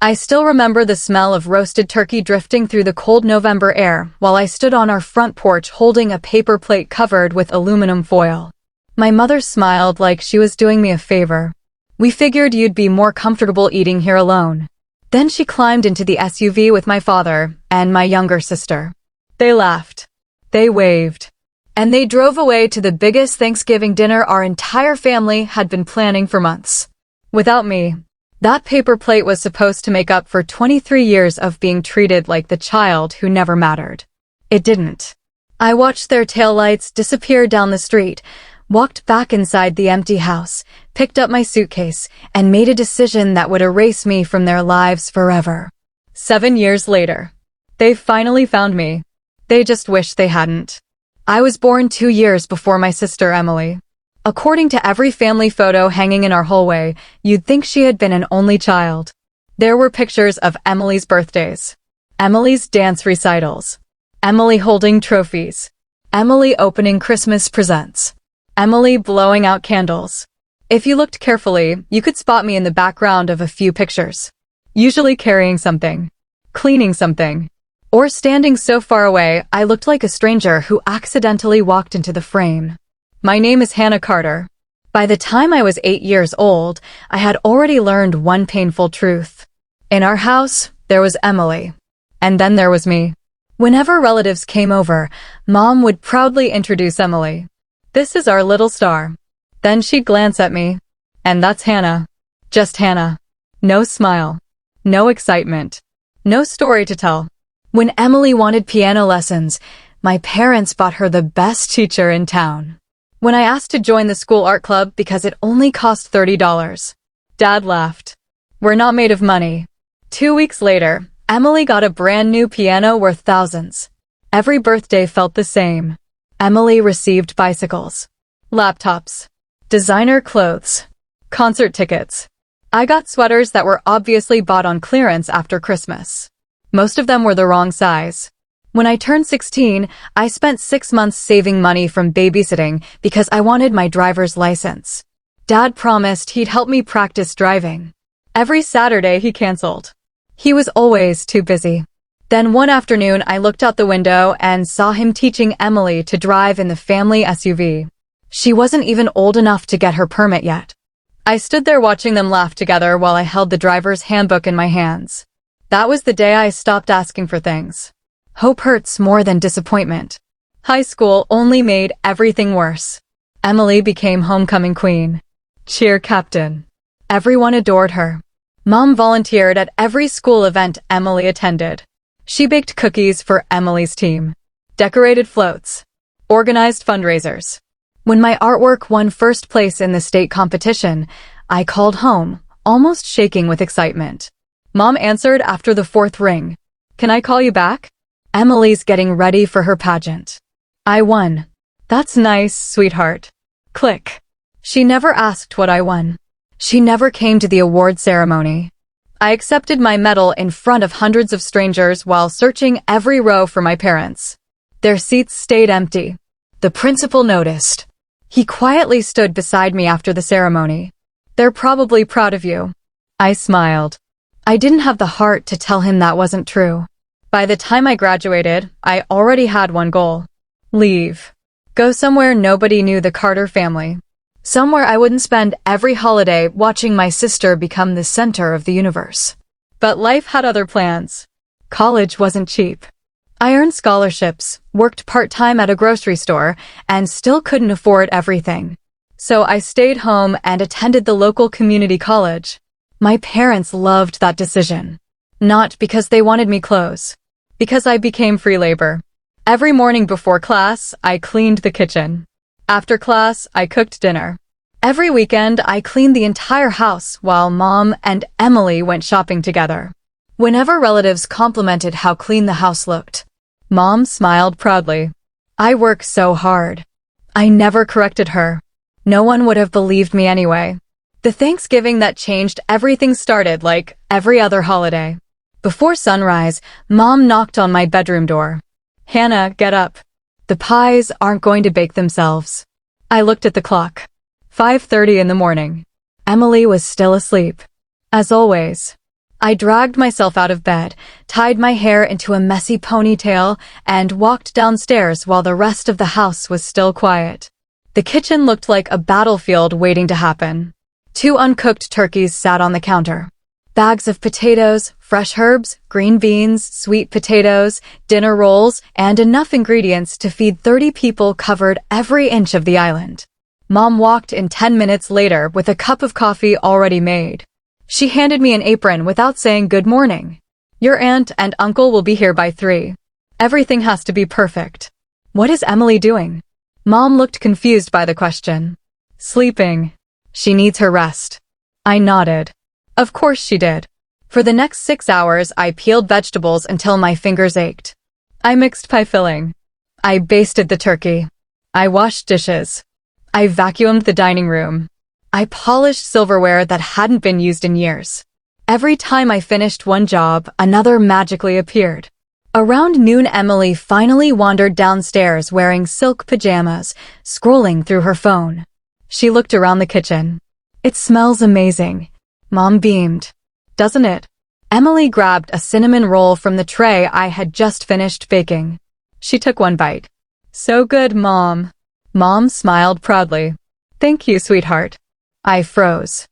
I still remember the smell of roasted turkey drifting through the cold November air while I stood on our front porch holding a paper plate covered with aluminum foil. My mother smiled like she was doing me a favor. "We figured you'd be more comfortable eating here alone." Then she climbed into the SUV with my father and my younger sister. They laughed. They waved. And they drove away to the biggest Thanksgiving dinner our entire family had been planning for months. Without me, that paper plate was supposed to make up for 23 years of being treated like the child who never mattered. It didn't. I watched their taillights disappear down the street, walked back inside the empty house, picked up my suitcase, and made a decision that would erase me from their lives forever. 7 years later, they finally found me. They just wished they hadn't. I was born 2 years before my sister Emily. According to every family photo hanging in our hallway, you'd think she had been an only child. There were pictures of Emily's birthdays, Emily's dance recitals, Emily holding trophies, Emily opening Christmas presents, Emily blowing out candles. If you looked carefully, you could spot me in the background of a few pictures, usually carrying something, cleaning something, or standing so far away I looked like a stranger who accidentally walked into the frame. My name is Hannah Carter. By the time I was 8 years old, I had already learned one painful truth. In our house, there was Emily. And then there was me. Whenever relatives came over, Mom would proudly introduce Emily. "This is our little star." Then she'd glance at me. "And that's Hannah. Just Hannah." No smile. No excitement. No story to tell. When Emily wanted piano lessons, my parents bought her the best teacher in town. When I asked to join the school art club because it only cost $30, Dad laughed. "We're not made of money." 2 weeks later, Emily got a brand new piano worth thousands. Every birthday felt the same. Emily received bicycles, laptops, designer clothes, concert tickets. I got sweaters that were obviously bought on clearance after Christmas. Most of them were the wrong size. When I turned 16, I spent 6 months saving money from babysitting because I wanted my driver's license. Dad promised he'd help me practice driving. Every Saturday he canceled. He was always too busy. Then one afternoon I looked out the window and saw him teaching Emily to drive in the family SUV. She wasn't even old enough to get her permit yet. I stood there watching them laugh together while I held the driver's handbook in my hands. That was the day I stopped asking for things. Hope hurts more than disappointment. High school only made everything worse. Emily became homecoming queen, cheer captain. Everyone adored her. Mom volunteered at every school event Emily attended. She baked cookies for Emily's team, decorated floats, organized fundraisers. When my artwork won first place in the state competition, I called home, almost shaking with excitement. Mom answered after the 4th ring. "Can I call you back? Emily's getting ready for her pageant." I won. "That's nice, sweetheart." Click. She never asked what I won. She never came to the award ceremony. I accepted my medal in front of hundreds of strangers while searching every row for my parents. Their seats stayed empty. The principal noticed. He quietly stood beside me after the ceremony. "They're probably proud of you." I smiled. I didn't have the heart to tell him that wasn't true. By the time I graduated, I already had one goal. Leave. Go somewhere nobody knew the Carter family. Somewhere I wouldn't spend every holiday watching my sister become the center of the universe. But life had other plans. College wasn't cheap. I earned scholarships, worked part-time at a grocery store, and still couldn't afford everything. So I stayed home and attended the local community college. My parents loved that decision. Not because they wanted me close. Because I became free labor. Every morning before class, I cleaned the kitchen. After class, I cooked dinner. Every weekend, I cleaned the entire house while Mom and Emily went shopping together. Whenever relatives complimented how clean the house looked, Mom smiled proudly. I work so hard. I never corrected her. No one would have believed me anyway. The Thanksgiving that changed everything started like every other holiday. Before sunrise, Mom knocked on my bedroom door. "Hannah, get up. The pies aren't going to bake themselves." I looked at the clock. 5:30 in the morning. Emily was still asleep. As always. I dragged myself out of bed, tied my hair into a messy ponytail, and walked downstairs while the rest of the house was still quiet. The kitchen looked like a battlefield waiting to happen. 2 uncooked turkeys sat on the counter. Bags of potatoes, fresh herbs, green beans, sweet potatoes, dinner rolls, and enough ingredients to feed 30 people covered every inch of the island. Mom walked in 10 minutes later with a cup of coffee already made. She handed me an apron without saying good morning. Your aunt and uncle will be here by 3. Everything has to be perfect. What is Emily doing? Mom looked confused by the question. Sleeping. She needs her rest. I nodded. Of course she did. For the next 6 hours, I peeled vegetables until my fingers ached. I mixed pie filling. I basted the turkey. I washed dishes. I vacuumed the dining room. I polished silverware that hadn't been used in years. Every time I finished one job, another magically appeared. Around noon, Emily finally wandered downstairs wearing silk pajamas, scrolling through her phone. She looked around the kitchen. It smells amazing. Mom beamed. Doesn't it? Emily grabbed a cinnamon roll from the tray I had just finished baking. She took one bite. So good, Mom. Mom smiled proudly. Thank you, sweetheart. I froze.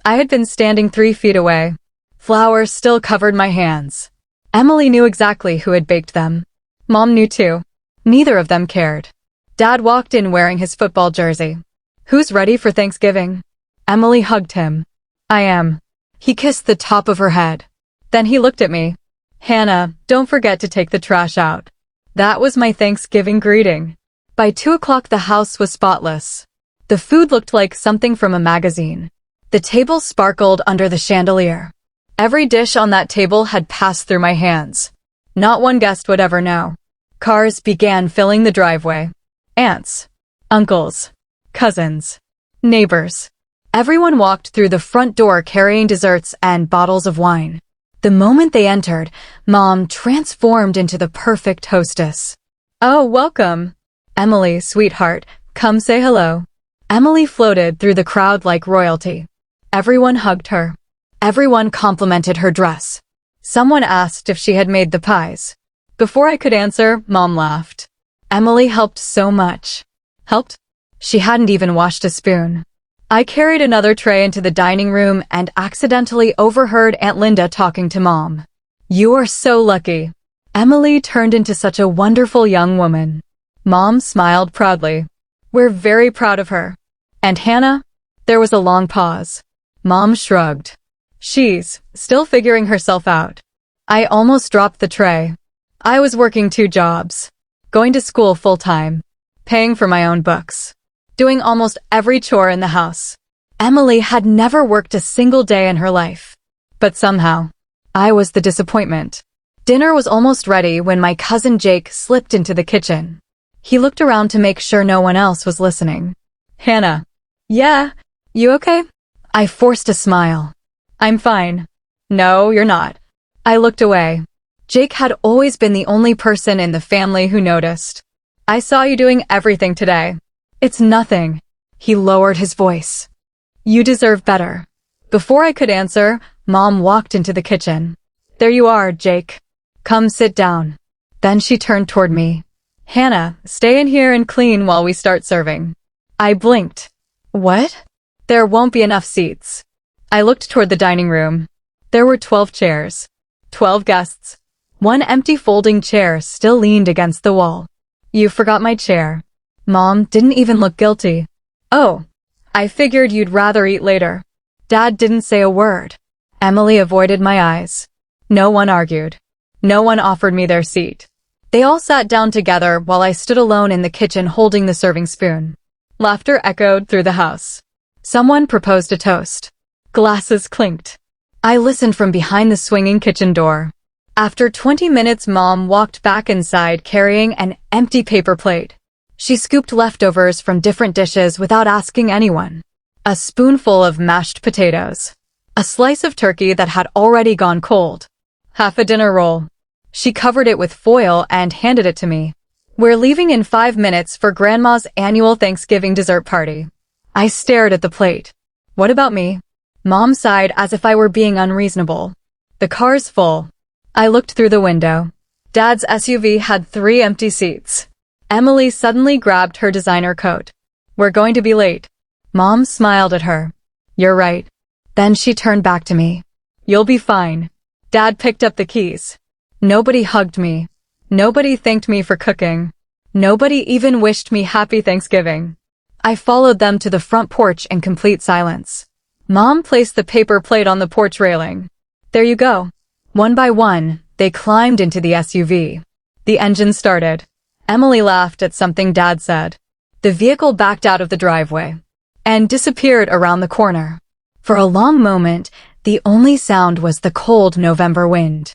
I had been standing 3 feet away. Flour still covered my hands. Emily knew exactly who had baked them. Mom knew too. Neither of them cared. Dad walked in wearing his football jersey. Who's ready for Thanksgiving? Emily hugged him. I am. He kissed the top of her head. Then he looked at me. Hannah, don't forget to take the trash out. That was my Thanksgiving greeting. By 2 o'clock the house was spotless. The food looked like something from a magazine. The table sparkled under the chandelier. Every dish on that table had passed through my hands. Not one guest would ever know. Cars began filling the driveway. Aunts, uncles, cousins, neighbors. Everyone walked through the front door carrying desserts and bottles of wine. The moment they entered, Mom transformed into the perfect hostess. Oh, welcome. Emily, sweetheart, come say hello. Emily floated through the crowd like royalty. Everyone hugged her. Everyone complimented her dress. Someone asked if she had made the pies. Before I could answer, Mom laughed. Emily helped so much. Helped? She hadn't even washed a spoon. I carried another tray into the dining room and accidentally overheard Aunt Linda talking to Mom. You are so lucky. Emily turned into such a wonderful young woman. Mom smiled proudly. We're very proud of her. And Hannah? There was a long pause. Mom shrugged. She's still figuring herself out. I almost dropped the tray. I was working 2 jobs. Going to school full-time. Paying for my own books. Doing almost every chore in the house. Emily had never worked a single day in her life. But somehow, I was the disappointment. Dinner was almost ready when my cousin Jake slipped into the kitchen. He looked around to make sure no one else was listening. Hannah. Yeah, you okay? I forced a smile. I'm fine. No, you're not. I looked away. Jake had always been the only person in the family who noticed. I saw you doing everything today. It's nothing. He lowered his voice. You deserve better. Before I could answer, Mom walked into the kitchen. There you are, Jake. Come sit down. Then she turned toward me. Hannah, stay in here and clean while we start serving. I blinked. What? There won't be enough seats. I looked toward the dining room. There were 12 chairs. 12 guests. One empty folding chair still leaned against the wall. You forgot my chair. Mom didn't even look guilty. Oh, I figured you'd rather eat later. Dad didn't say a word. Emily avoided my eyes. No one argued. No one offered me their seat. They all sat down together while I stood alone in the kitchen holding the serving spoon. Laughter echoed through the house. Someone proposed a toast. Glasses clinked. I listened from behind the swinging kitchen door. After 20 minutes, Mom walked back inside carrying an empty paper plate. She scooped leftovers from different dishes without asking anyone. A spoonful of mashed potatoes. A slice of turkey that had already gone cold. Half a dinner roll. She covered it with foil and handed it to me. We're leaving in 5 minutes for Grandma's annual Thanksgiving dessert party. I stared at the plate. What about me? Mom sighed as if I were being unreasonable. The car's full. I looked through the window. Dad's SUV had 3 empty seats. Emily suddenly grabbed her designer coat. We're going to be late. Mom smiled at her. You're right. Then she turned back to me. You'll be fine. Dad picked up the keys. Nobody hugged me. Nobody thanked me for cooking. Nobody even wished me happy Thanksgiving. I followed them to the front porch in complete silence. Mom placed the paper plate on the porch railing. There you go. One by one, they climbed into the SUV. The engine started. Emily laughed at something Dad said. The vehicle backed out of the driveway and disappeared around the corner. For a long moment, the only sound was the cold November wind.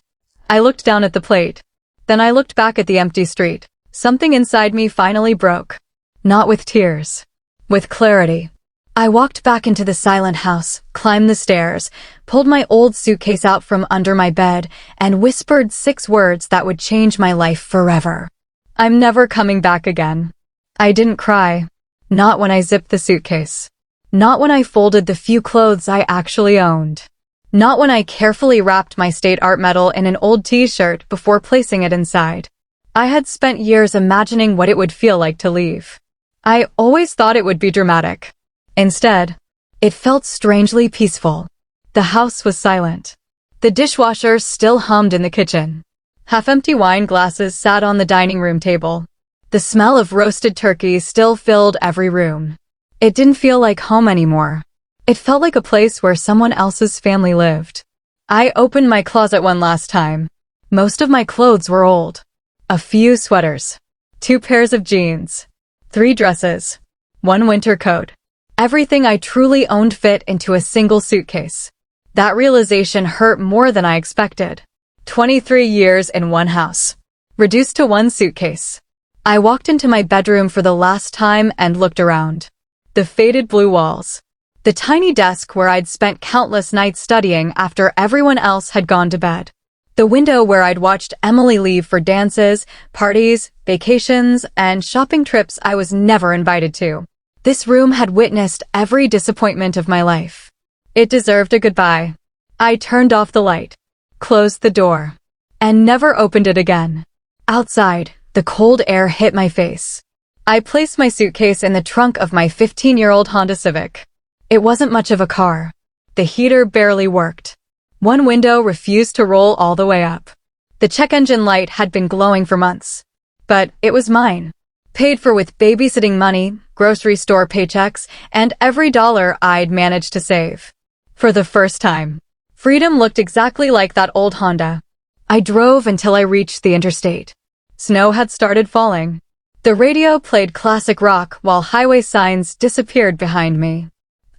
I looked down at the plate. Then I looked back at the empty street. Something inside me finally broke. Not with tears. With clarity. I walked back into the silent house, climbed the stairs, pulled my old suitcase out from under my bed, and whispered 6 words that would change my life forever. I'm never coming back again. I didn't cry. Not when I zipped the suitcase. Not when I folded the few clothes I actually owned. Not when I carefully wrapped my state art medal in an old t-shirt before placing it inside. I had spent years imagining what it would feel like to leave. I always thought it would be dramatic. Instead, it felt strangely peaceful. The house was silent. The dishwasher still hummed in the kitchen. Half-empty wine glasses sat on the dining room table. The smell of roasted turkey still filled every room. It didn't feel like home anymore. It felt like a place where someone else's family lived. I opened my closet one last time. Most of my clothes were old. A few sweaters. 2 pairs of jeans. 3 dresses. 1 winter coat. Everything I truly owned fit into a single suitcase. That realization hurt more than I expected. 23 years in one house. Reduced to 1 suitcase. I walked into my bedroom for the last time and looked around. The faded blue walls. The tiny desk where I'd spent countless nights studying after everyone else had gone to bed. The window where I'd watched Emily leave for dances, parties, vacations, and shopping trips I was never invited to. This room had witnessed every disappointment of my life. It deserved a goodbye. I turned off the light, closed the door, and never opened it again. Outside, the cold air hit my face. I placed my suitcase in the trunk of my 15-year-old Honda Civic. It wasn't much of a car. The heater barely worked. 1 window refused to roll all the way up. The check engine light had been glowing for months. But it was mine. Paid for with babysitting money, grocery store paychecks, and every dollar I'd managed to save. For the first time, freedom looked exactly like that old Honda. I drove until I reached the interstate. Snow had started falling. The radio played classic rock while highway signs disappeared behind me.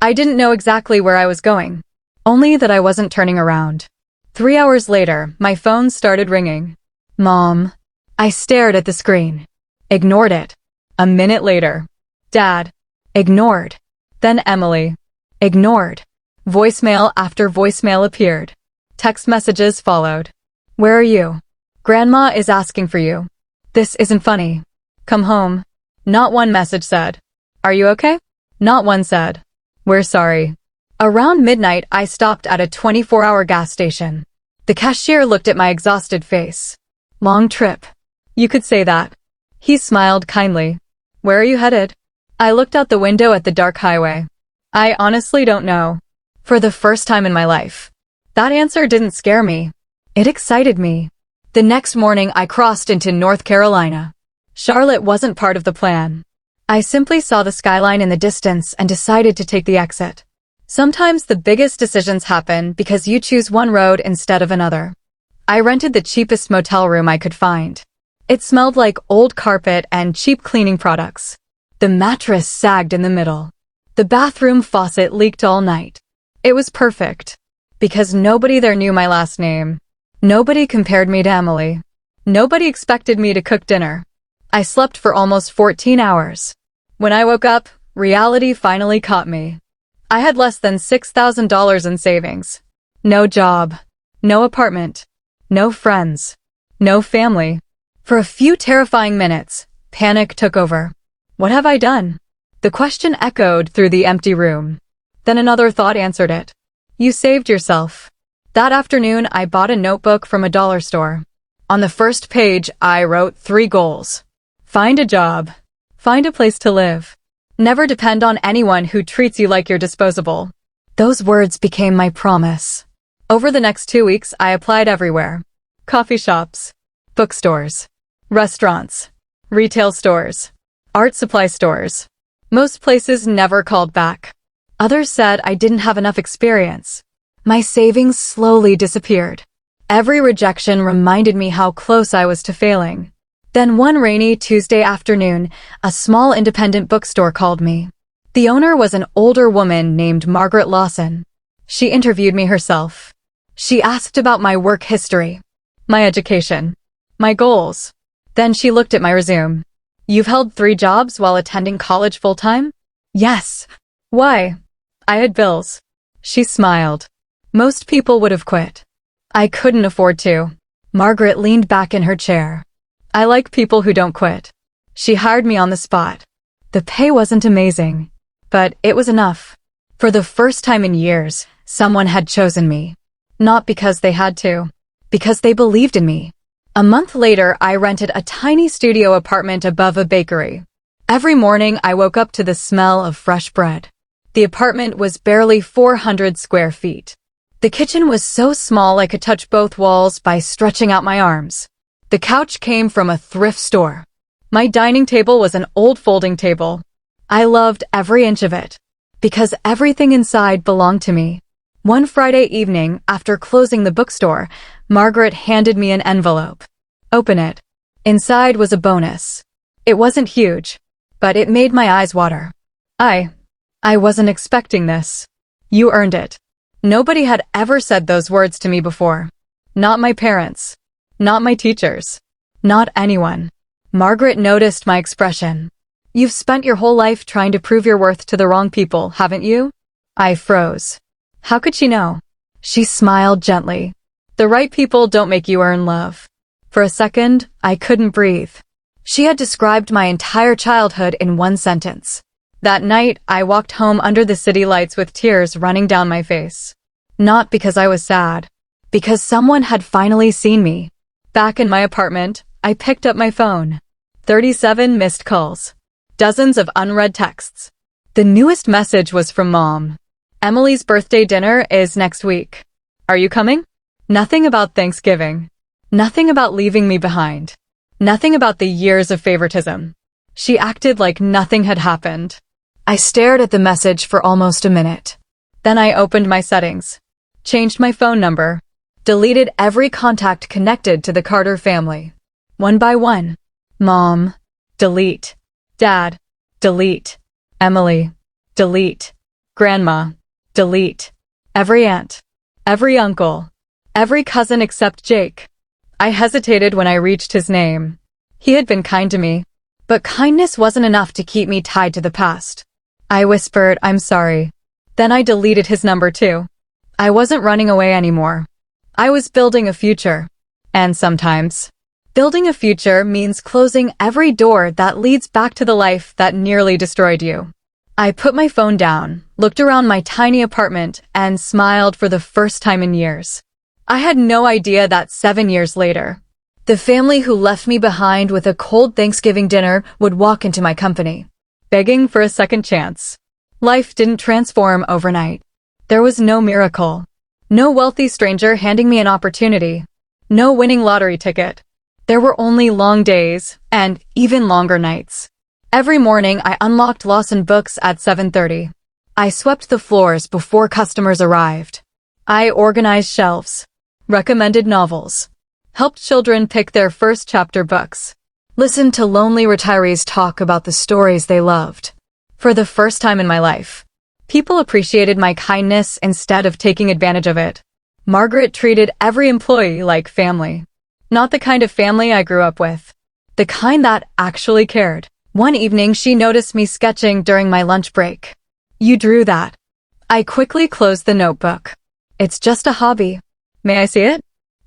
I didn't know exactly where I was going, only that I wasn't turning around. 3 hours later, my phone started ringing. Mom. I stared at the screen. Ignored it. A minute later. Dad. Ignored. Then Emily. Ignored. Voicemail after voicemail appeared. Text messages followed. Where are you? Grandma is asking for you. This isn't funny. Come home. Not one message said. Are you okay? Not one said. We're sorry. Around midnight, I stopped at a 24-hour gas station. The cashier looked at my exhausted face. Long trip. You could say that. He smiled kindly. Where are you headed? I looked out the window at the dark highway. I honestly don't know. For the first time in my life. That answer didn't scare me. It excited me. The next morning, I crossed into North Carolina. Charlotte wasn't part of the plan. I simply saw the skyline in the distance and decided to take the exit. Sometimes the biggest decisions happen because you choose one road instead of another. I rented the cheapest motel room I could find. It smelled like old carpet and cheap cleaning products. The mattress sagged in the middle. The bathroom faucet leaked all night. It was perfect. Because nobody there knew my last name. Nobody compared me to Emily. Nobody expected me to cook dinner. I slept for almost 14 hours. When I woke up, reality finally caught me. I had less than $6,000 in savings. No job. No apartment. No friends. No family. For a few terrifying minutes, panic took over. What have I done? The question echoed through the empty room. Then another thought answered it. You saved yourself. That afternoon, I bought a notebook from a dollar store. On the first page, I wrote 3 goals. Find a job. Find a place to live. Never depend on anyone who treats you like you're disposable. Those words became my promise. Over the next 2 weeks, I applied everywhere. Coffee shops, bookstores, restaurants, retail stores, art supply stores. Most places never called back. Others said I didn't have enough experience. My savings slowly disappeared. Every rejection reminded me how close I was to failing. Then one rainy Tuesday afternoon, a small independent bookstore called me. The owner was an older woman named Margaret Lawson. She interviewed me herself. She asked about my work history, my education, my goals. Then she looked at my resume. You've held 3 jobs while attending college full-time? Yes. Why? I had bills. She smiled. Most people would have quit. I couldn't afford to. Margaret leaned back in her chair. I like people who don't quit. She hired me on the spot. The pay wasn't amazing, but it was enough. For the first time in years, someone had chosen me. Not because they had to, because they believed in me. A month later, I rented a tiny studio apartment above a bakery. Every morning, I woke up to the smell of fresh bread. The apartment was barely 400 square feet. The kitchen was so small I could touch both walls by stretching out my arms. The couch came from a thrift store. My dining table was an old folding table. I loved every inch of it, because everything inside belonged to me. One Friday evening, after closing the bookstore, Margaret handed me an envelope. Open it. Inside was a bonus. It wasn't huge, but it made my eyes water. I wasn't expecting this. You earned it. Nobody had ever said those words to me before. Not my parents. Not my teachers. Not anyone. Margaret noticed my expression. You've spent your whole life trying to prove your worth to the wrong people, haven't you? I froze. How could she know? She smiled gently. The right people don't make you earn love. For a second, I couldn't breathe. She had described my entire childhood in one sentence. That night, I walked home under the city lights with tears running down my face. Not because I was sad, because someone had finally seen me. Back in my apartment, I picked up my phone. 37 missed calls. Dozens of unread texts. The newest message was from Mom. Emily's birthday dinner is next week. Are you coming? Nothing about Thanksgiving. Nothing about leaving me behind. Nothing about the years of favoritism. She acted like nothing had happened. I stared at the message for almost a minute. Then I opened my settings, changed my phone number, deleted every contact connected to the Carter family. One by one. Mom, delete. Dad, delete. Emily, delete. Grandma, delete. Every aunt, every uncle, every cousin except Jake. I hesitated when I reached his name. He had been kind to me, but kindness wasn't enough to keep me tied to the past. I whispered, I'm sorry. Then I deleted his number too. I wasn't running away anymore. I was building a future. And sometimes, building a future means closing every door that leads back to the life that nearly destroyed you. I put my phone down, looked around my tiny apartment, and smiled for the first time in years. I had no idea that 7 years later, the family who left me behind with a cold Thanksgiving dinner would walk into my company, begging for a second chance. Life didn't transform overnight. There was no miracle. No wealthy stranger handing me an opportunity. No winning lottery ticket. There were only long days, and even longer nights. Every morning, I unlocked Lawson books at 7:30. I swept the floors before customers arrived. I organized shelves, recommended novels, helped children pick their first chapter books, listened to lonely retirees talk about the stories they loved. For the first time in my life, people appreciated my kindness instead of taking advantage of it. Margaret treated every employee like family. Not the kind of family I grew up with. The kind that actually cared. One evening, she noticed me sketching during my lunch break. You drew that. I quickly closed the notebook. It's just a hobby. May I see it?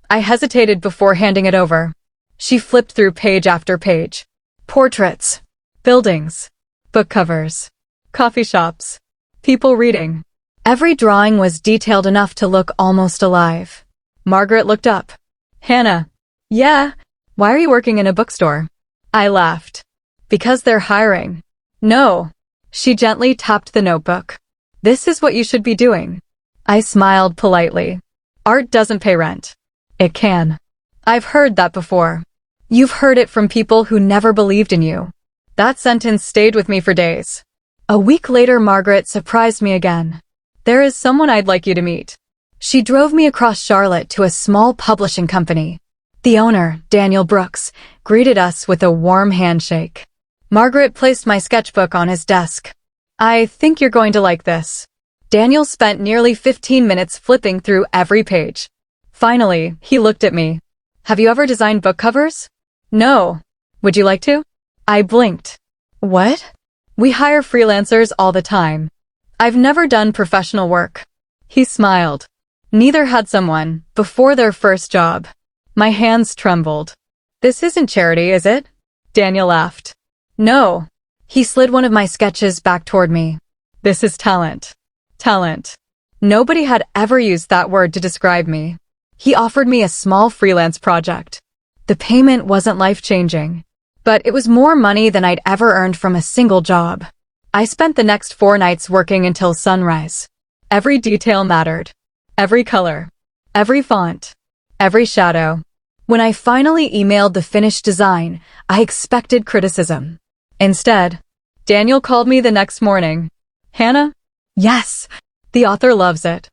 I hesitated before handing it over. She flipped through page after page. Portraits, buildings, book covers, coffee shops, people reading. Every drawing was detailed enough to look almost alive. Margaret looked up. Hannah. Yeah. Why are you working in a bookstore? I laughed. Because they're hiring. No. She gently tapped the notebook. This is what you should be doing. I smiled politely. Art doesn't pay rent. It can. I've heard that before. You've heard it from people who never believed in you. That sentence stayed with me for days. A week later, Margaret surprised me again. There is someone I'd like you to meet. She drove me across Charlotte to a small publishing company. The owner, Daniel Brooks, greeted us with a warm handshake. Margaret placed my sketchbook on his desk. I think you're going to like this. Daniel spent nearly 15 minutes flipping through every page. Finally, he looked at me. Have you ever designed book covers? No. Would you like to? I blinked. What? We hire freelancers all the time. I've never done professional work. He smiled. Neither had someone, before their first job. My hands trembled. This isn't charity, is it? Daniel laughed. No. He slid one of my sketches back toward me. This is talent. Talent. Nobody had ever used that word to describe me. He offered me a small freelance project. The payment wasn't life-changing, but it was more money than I'd ever earned from a single job. I spent the next 4 nights working until sunrise. Every detail mattered. Every color. Every font. Every shadow. When I finally emailed the finished design, I expected criticism. Instead, Daniel called me the next morning. Hannah? Yes, the author loves it.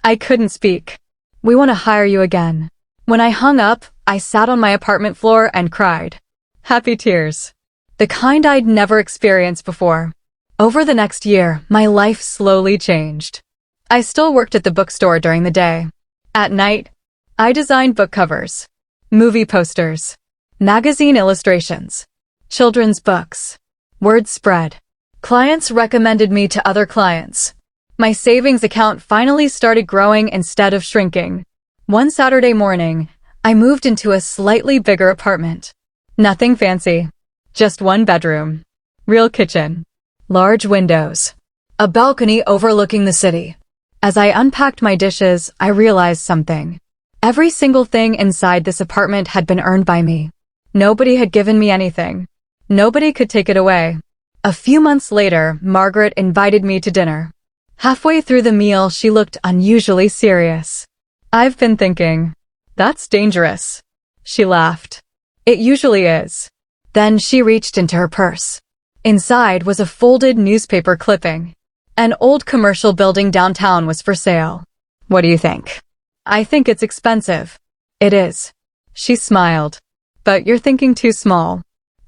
I couldn't speak. We want to hire you again. When I hung up, I sat on my apartment floor and cried. Happy tears. The kind I'd never experienced before. Over the next year, my life slowly changed. I still worked at the bookstore during the day. At night, I designed book covers, movie posters, magazine illustrations, children's books. Word spread. Clients recommended me to other clients. My savings account finally started growing instead of shrinking. One Saturday morning, I moved into a slightly bigger apartment. Nothing fancy. Just 1 bedroom. Real kitchen. Large windows. A balcony overlooking the city. As I unpacked my dishes, I realized something. Every single thing inside this apartment had been earned by me. Nobody had given me anything. Nobody could take it away. A few months later, Margaret invited me to dinner. Halfway through the meal, she looked unusually serious. I've been thinking, that's dangerous. She laughed. It usually is. Then she reached into her purse. Inside was a folded newspaper clipping. An old commercial building downtown was for sale. What do you think? I think it's expensive. It is. She smiled. But you're thinking too small.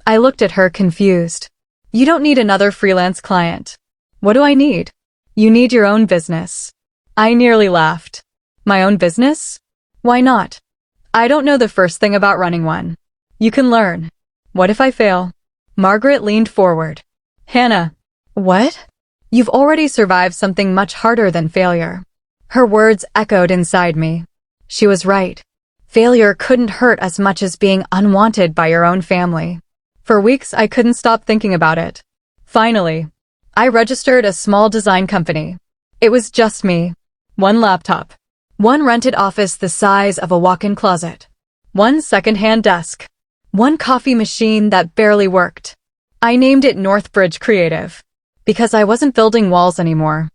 I looked at her confused. You don't need another freelance client. What do I need? You need your own business. I nearly laughed. My own business? Why not? I don't know the first thing about running one. You can learn. What if I fail? Margaret leaned forward. Hannah. What? You've already survived something much harder than failure. Her words echoed inside me. She was right. Failure couldn't hurt as much as being unwanted by your own family. For weeks, I couldn't stop thinking about it. Finally, I registered a small design company. It was just me. 1 laptop. 1 rented office the size of a walk-in closet. 1 second-hand desk. 1 coffee machine that barely worked. I named it Northbridge Creative. Because I wasn't building walls anymore.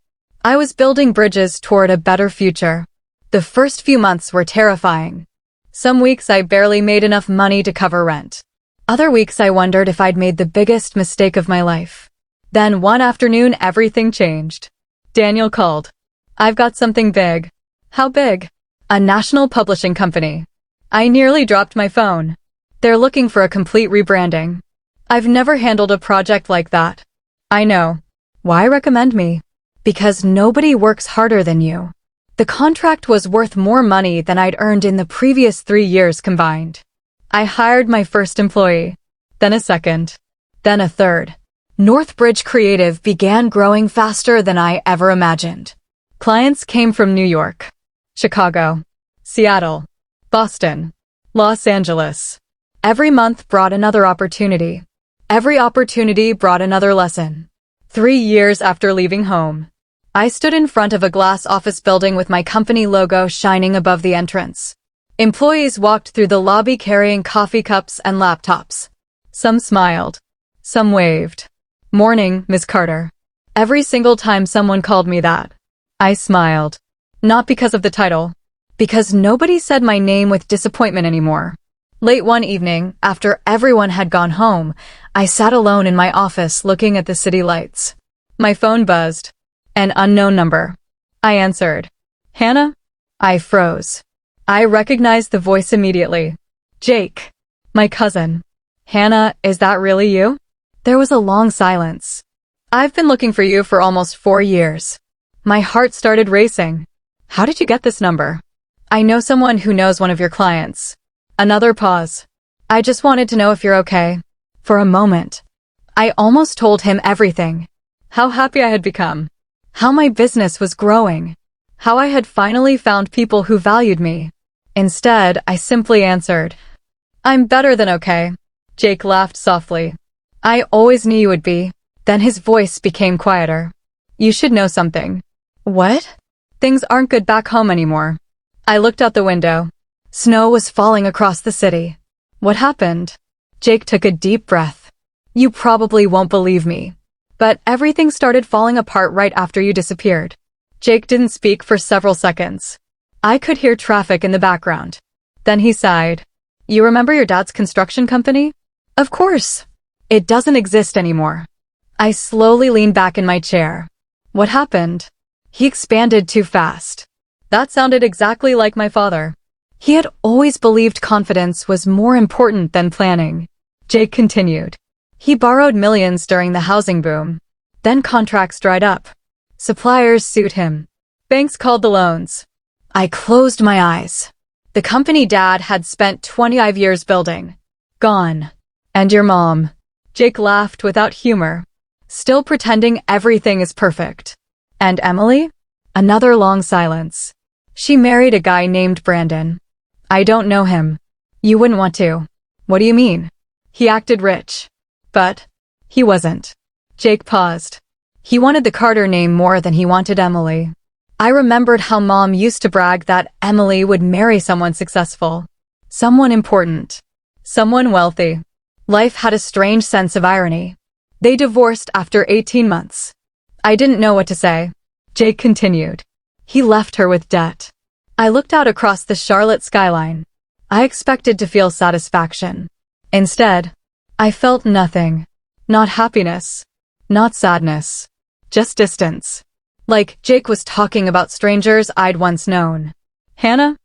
I was building bridges toward a better future. The first few months were terrifying. Some weeks I barely made enough money to cover rent. Other weeks I wondered if I'd made the biggest mistake of my life. Then one afternoon everything changed. Daniel called. I've got something big. How big? A national publishing company. I nearly dropped my phone. They're looking for a complete rebranding. I've never handled a project like that. I know. Why recommend me? Because nobody works harder than you. The contract was worth more money than I'd earned in the previous 3 years combined. I hired my first employee, then a second, then a third. Northbridge Creative began growing faster than I ever imagined. Clients came from New York, Chicago, Seattle, Boston, Los Angeles. Every month brought another opportunity. Every opportunity brought another lesson. 3 years after leaving home, I stood in front of a glass office building with my company logo shining above the entrance. Employees walked through the lobby carrying coffee cups and laptops. Some smiled. Some waved. "Morning, Miss Carter." Every single time someone called me that, I smiled. Not because of the title, because nobody said my name with disappointment anymore. Late one evening, after everyone had gone home, I sat alone in my office looking at the city lights. My phone buzzed. An unknown number. I answered. "Hannah?" I froze. I recognized the voice immediately. Jake. My cousin. "Hannah, is that really you?" There was a long silence. "I've been looking for you for almost 4 years. My heart started racing. "How did you get this number?" "I know someone who knows one of your clients." Another pause. "I just wanted to know if you're okay." For a moment, I almost told him everything. How happy I had become. How my business was growing. How I had finally found people who valued me. Instead, I simply answered, "I'm better than okay." Jake laughed softly. "I always knew you would be." Then his voice became quieter. "You should know something." "What?" "Things aren't good back home anymore." I looked out the window. Snow was falling across the city. "What happened?" Jake took a deep breath. "You probably won't believe me, but everything started falling apart right after you disappeared." Jake didn't speak for several seconds. I could hear traffic in the background. Then he sighed. "You remember your dad's construction company?" "Of course. It doesn't exist anymore." I slowly leaned back in my chair. "What happened?" He expanded too fast. That sounded exactly like my father. He had always believed confidence was more important than planning. Jake continued. "He borrowed millions during the housing boom. Then contracts dried up. Suppliers sued him. Banks called the loans." I closed my eyes. The company Dad had spent 25 years building. Gone. "And your mom?" Jake laughed without humor, still pretending everything is perfect. "And Emily?" Another long silence. "She married a guy named Brandon." "I don't know him." "You wouldn't want to." "What do you mean?" "He acted rich." "But he wasn't." Jake paused. "He wanted the Carter name more than he wanted Emily." I remembered how Mom used to brag that Emily would marry someone successful, someone important, someone wealthy. Life had a strange sense of irony. They divorced after 18 months. I didn't know what to say. Jake continued. "He left her with debt." I looked out across the Charlotte skyline. I expected to feel satisfaction. Instead, I felt nothing. Not happiness. Not sadness. Just distance. Like Jake was talking about strangers I'd once known. "Hannah?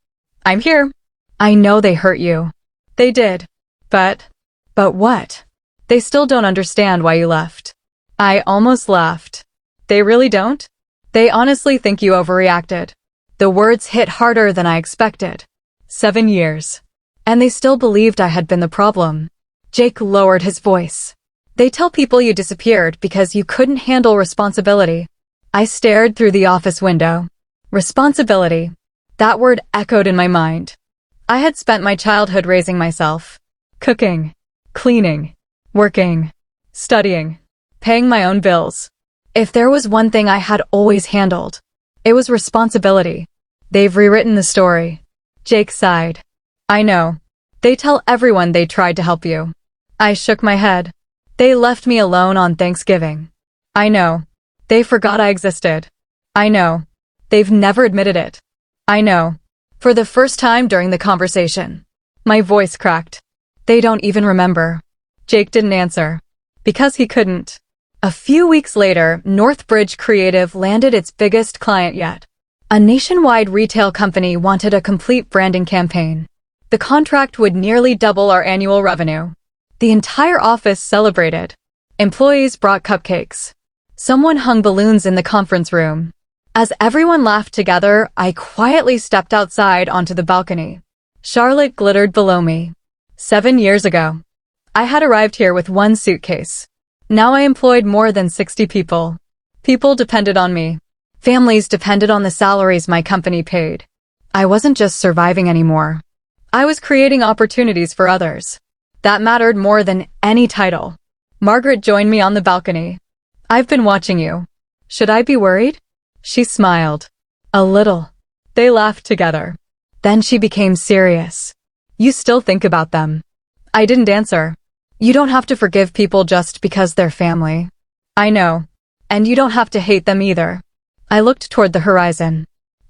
I'm here. I know they hurt you." "They did. But what?" "They still don't understand why you left." I almost laughed. "They really don't?" "They honestly think you overreacted." The words hit harder than I expected. 7 years. And they still believed I had been the problem. Jake lowered his voice. "They tell people you disappeared because you couldn't handle responsibility." I stared through the office window. Responsibility. That word echoed in my mind. I had spent my childhood raising myself. Cooking. Cleaning. Working. Studying. Paying my own bills. If there was one thing I had always handled, it was responsibility. "They've rewritten the story." Jake sighed. "I know. They tell everyone they tried to help you." I shook my head. "They left me alone on Thanksgiving." I know. "They forgot I existed." I know. "They've never admitted it." I know. For the first time during the conversation, my voice cracked. "They don't even remember." Jake didn't answer. Because he couldn't. A few weeks later, Northbridge Creative landed its biggest client yet. A nationwide retail company wanted a complete branding campaign. The contract would nearly double our annual revenue. The entire office celebrated. Employees brought cupcakes. Someone hung balloons in the conference room. As everyone laughed together, I quietly stepped outside onto the balcony. Charlotte glittered below me. 7 years ago, I had arrived here with one suitcase. Now I employed more than 60 people. People depended on me. Families depended on the salaries my company paid. I wasn't just surviving anymore. I was creating opportunities for others. That mattered more than any title. Margaret joined me on the balcony. "I've been watching you. Should I be worried?" She smiled. A little. They laughed together. Then she became serious. You still think about them? I didn't answer. You don't have to forgive people just because they're family. I know. And you don't have to hate them either. I looked toward the horizon.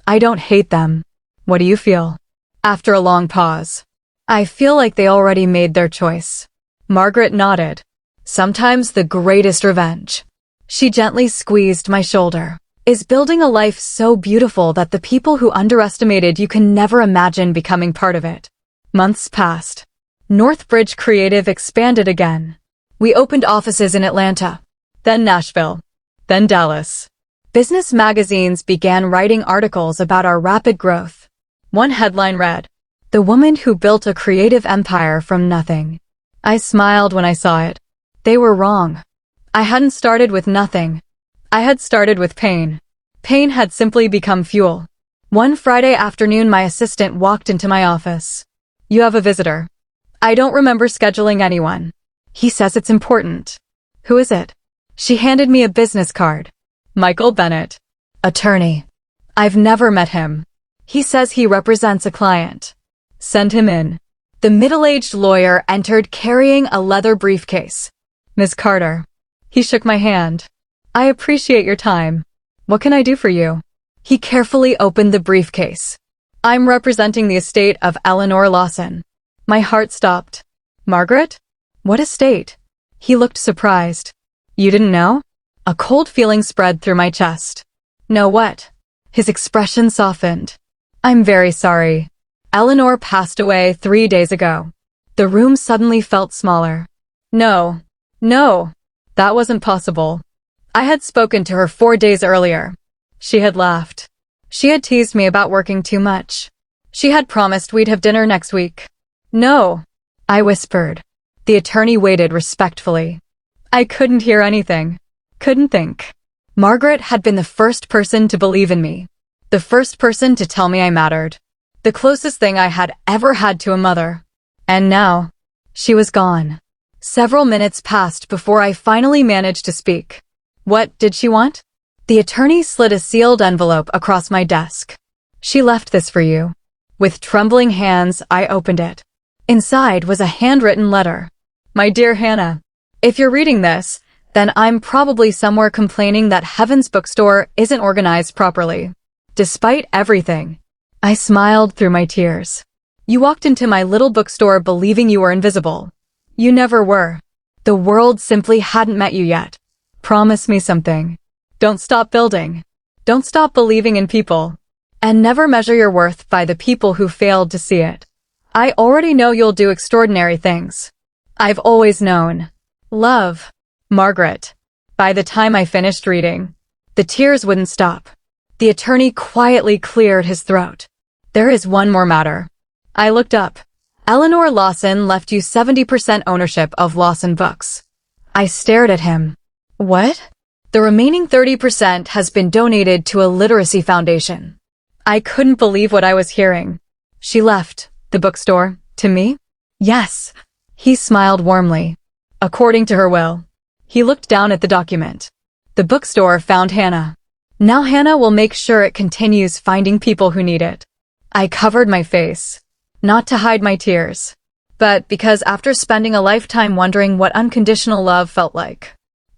I don't hate them. What do you feel? After a long pause. I feel like they already made their choice. Margaret nodded. Sometimes the greatest revenge. She gently squeezed my shoulder. Is building a life so beautiful that the people who underestimated you can never imagine becoming part of it. Months passed. Northbridge Creative expanded again. We opened offices in Atlanta, then Nashville, then Dallas. Business magazines began writing articles about our rapid growth. One headline read, "The woman who built a creative empire from nothing." I smiled when I saw it. They were wrong. I hadn't started with nothing. I had started with pain. Pain had simply become fuel. One Friday afternoon, my assistant walked into my office. "You have a visitor." I don't remember scheduling anyone. He says it's important. Who is it? She handed me a business card. Michael Bennett. Attorney. I've never met him. He says he represents a client. Send him in. The middle-aged lawyer entered carrying a leather briefcase. Ms. Carter. He shook my hand. I appreciate your time. What can I do for you? He carefully opened the briefcase. I'm representing the estate of Eleanor Lawson. My heart stopped. Margaret? What estate? He looked surprised. You didn't know? A cold feeling spread through my chest. No, what? His expression softened. I'm very sorry. Eleanor passed away 3 days ago. The room suddenly felt smaller. No, that wasn't possible. I had spoken to her 4 days earlier. She had laughed. She had teased me about working too much. She had promised we'd have dinner next week. No, I whispered. The attorney waited respectfully. I couldn't hear anything. Couldn't think. Margaret had been the first person to believe in me. The first person to tell me I mattered. The closest thing I had ever had to a mother. And now, she was gone. Several minutes passed before I finally managed to speak. What did she want? The attorney slid a sealed envelope across my desk. She left this for you. With trembling hands, I opened it. Inside was a handwritten letter. My dear Hannah, if you're reading this, then I'm probably somewhere complaining that Heaven's bookstore isn't organized properly. Despite everything, I smiled through my tears. You walked into my little bookstore believing you were invisible. You never were. The world simply hadn't met you yet. Promise me something. Don't stop building. Don't stop believing in people. And never measure your worth by the people who failed to see it. I already know you'll do extraordinary things. I've always known. Love. Margaret. By the time I finished reading, the tears wouldn't stop. The attorney quietly cleared his throat. There is one more matter. I looked up. Eleanor Lawson left you 70% ownership of Lawson Books. I stared at him. What? The remaining 30% has been donated to a literacy foundation. I couldn't believe what I was hearing. She left the bookstore to me? Yes. He smiled warmly. According to her will. He looked down at the document. The bookstore found Hannah. Now Hannah will make sure it continues finding people who need it. I covered my face. Not to hide my tears, but because after spending a lifetime wondering what unconditional love felt like,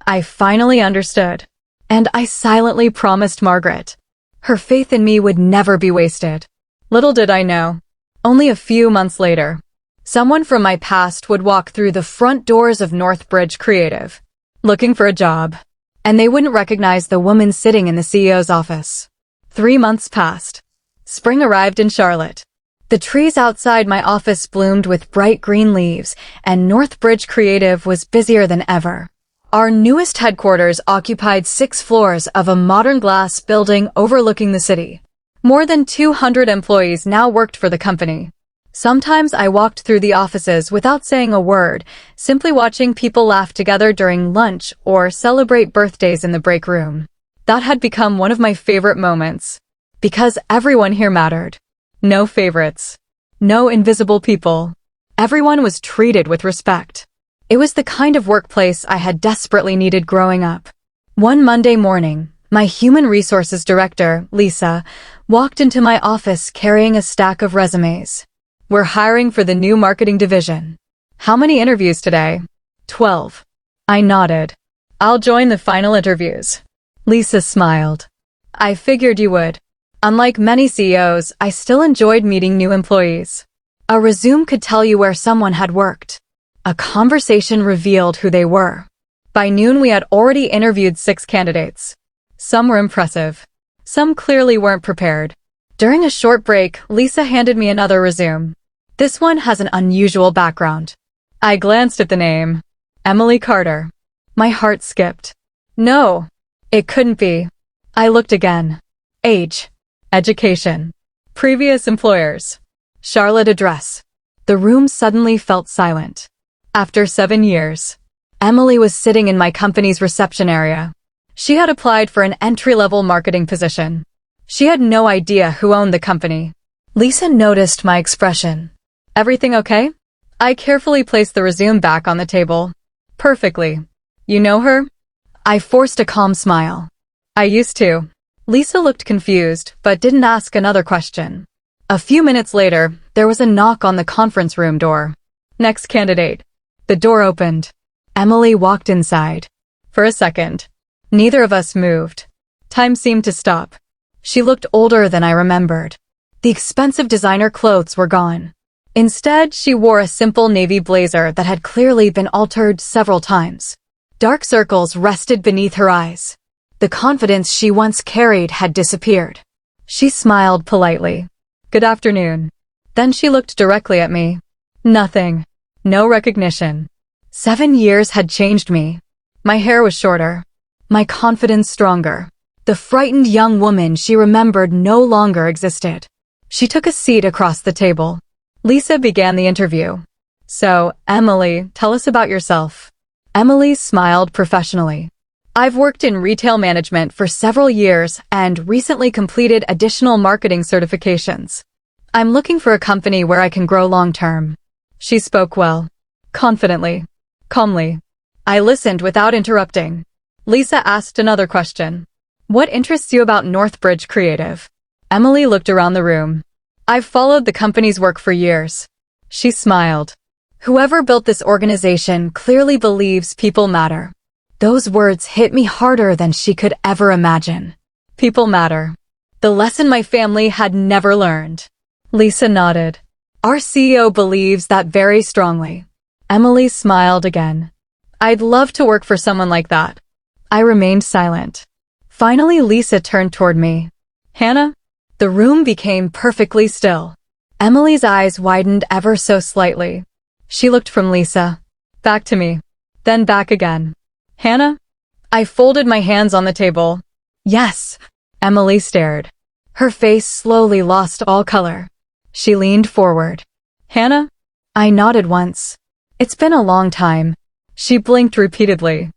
I finally understood. And I silently promised Margaret. Her faith in me would never be wasted. Little did I know. Only a few months later, someone from my past would walk through the front doors of Northbridge Creative, looking for a job, and they wouldn't recognize the woman sitting in the CEO's office. 3 months passed. Spring arrived in Charlotte. The trees outside my office bloomed with bright green leaves, and Northbridge Creative was busier than ever. Our newest headquarters occupied 6 floors of a modern glass building overlooking the city. More than 200 employees now worked for the company. Sometimes I walked through the offices without saying a word, simply watching people laugh together during lunch or celebrate birthdays in the break room. That had become one of my favorite moments. Because everyone here mattered. No favorites. No invisible people. Everyone was treated with respect. It was the kind of workplace I had desperately needed growing up. One Monday morning, My human resources director, Lisa, walked into my office carrying a stack of resumes. We're hiring for the new marketing division. How many interviews today? 12. I nodded. I'll join the final interviews. Lisa smiled. I figured you would. Unlike many CEOs, I still enjoyed meeting new employees. A resume could tell you where someone had worked. A conversation revealed who they were. By noon, we had already interviewed 6 candidates. Some were impressive. Some clearly weren't prepared. During a short break, Lisa handed me another resume. This one has an unusual background. I glanced at the name. Emily Carter. My heart skipped. No, it couldn't be. I looked again. Age. Education. Previous employers. Charlotte address. The room suddenly felt silent. After 7 years, Emily was sitting in my company's reception area. She had applied for an entry-level marketing position. She had no idea who owned the company. Lisa noticed my expression. Everything okay? I carefully placed the resume back on the table. Perfectly. You know her? I forced a calm smile. I used to. Lisa looked confused, but didn't ask another question. A few minutes later, there was a knock on the conference room door. Next candidate. The door opened. Emily walked inside. For a second, neither of us moved. Time seemed to stop. She looked older than I remembered. The expensive designer clothes were gone. Instead, she wore a simple navy blazer that had clearly been altered several times. Dark circles rested beneath her eyes. The confidence she once carried had disappeared. She smiled politely. Good afternoon. Then she looked directly at me. Nothing. No recognition. 7 years had changed me. My hair was shorter. My confidence stronger. The frightened young woman she remembered no longer existed. She took a seat across the table. Lisa began the interview. So, Emily, tell us about yourself. Emily smiled professionally. I've worked in retail management for several years and recently completed additional marketing certifications. I'm looking for a company where I can grow long-term. She spoke well. Confidently. Calmly. I listened without interrupting. Lisa asked another question. What interests you about Northbridge Creative? Emily looked around the room. I've followed the company's work for years. She smiled. Whoever built this organization clearly believes people matter. Those words hit me harder than she could ever imagine. People matter. The lesson my family had never learned. Lisa nodded. Our CEO believes that very strongly. Emily smiled again. I'd love to work for someone like that. I remained silent. Finally, Lisa turned toward me. Hannah? The room became perfectly still. Emily's eyes widened ever so slightly. She looked from Lisa, back to me, then back again. Hannah? I folded my hands on the table. Yes. Emily stared. Her face slowly lost all color. She leaned forward. Hannah? I nodded once. It's been a long time. She blinked repeatedly.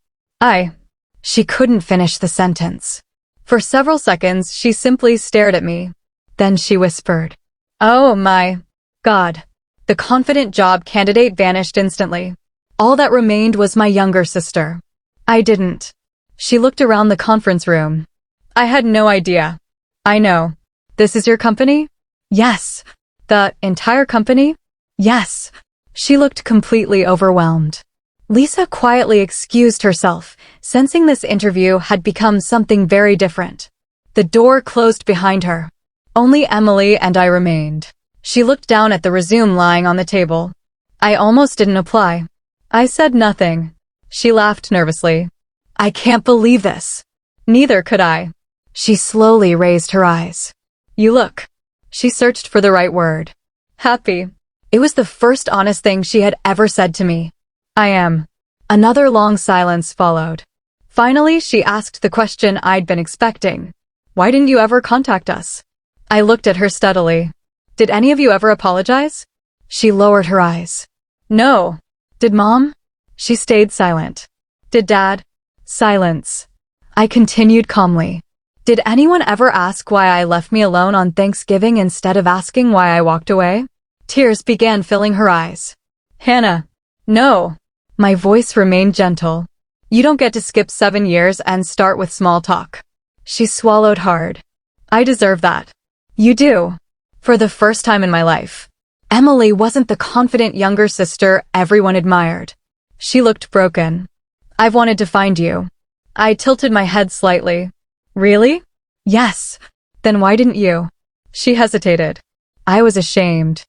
She couldn't finish the sentence. For several seconds, she simply stared at me. Then she whispered, "Oh my God." The confident job candidate vanished instantly. All that remained was my younger sister. I didn't. She looked around the conference room. I had no idea. I know. This is your company? Yes. The entire company? Yes. She looked completely overwhelmed. Lisa quietly excused herself, sensing this interview had become something very different. The door closed behind her. Only Emily and I remained. She looked down at the resume lying on the table. I almost didn't apply. I said nothing. She laughed nervously. I can't believe this. Neither could I. She slowly raised her eyes. You look. She searched for the right word. Happy. It was the first honest thing she had ever said to me. I am. Another long silence followed. Finally, she asked the question I'd been expecting. Why didn't you ever contact us? I looked at her steadily. Did any of you ever apologize? She lowered her eyes. No. Did Mom? She stayed silent. Did Dad? Silence. I continued calmly. Did anyone ever ask why I left me alone on Thanksgiving instead of asking why I walked away? Tears began filling her eyes. Hannah. No. My voice remained gentle. You don't get to skip 7 years and start with small talk. She swallowed hard. I deserve that. You do. For the first time in my life, Emily wasn't the confident younger sister everyone admired. She looked broken. I've wanted to find you. I tilted my head slightly. Really? Yes. Then why didn't you? She hesitated. I was ashamed.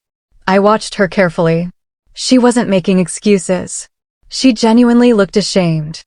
I watched her carefully. She wasn't making excuses. She genuinely looked ashamed.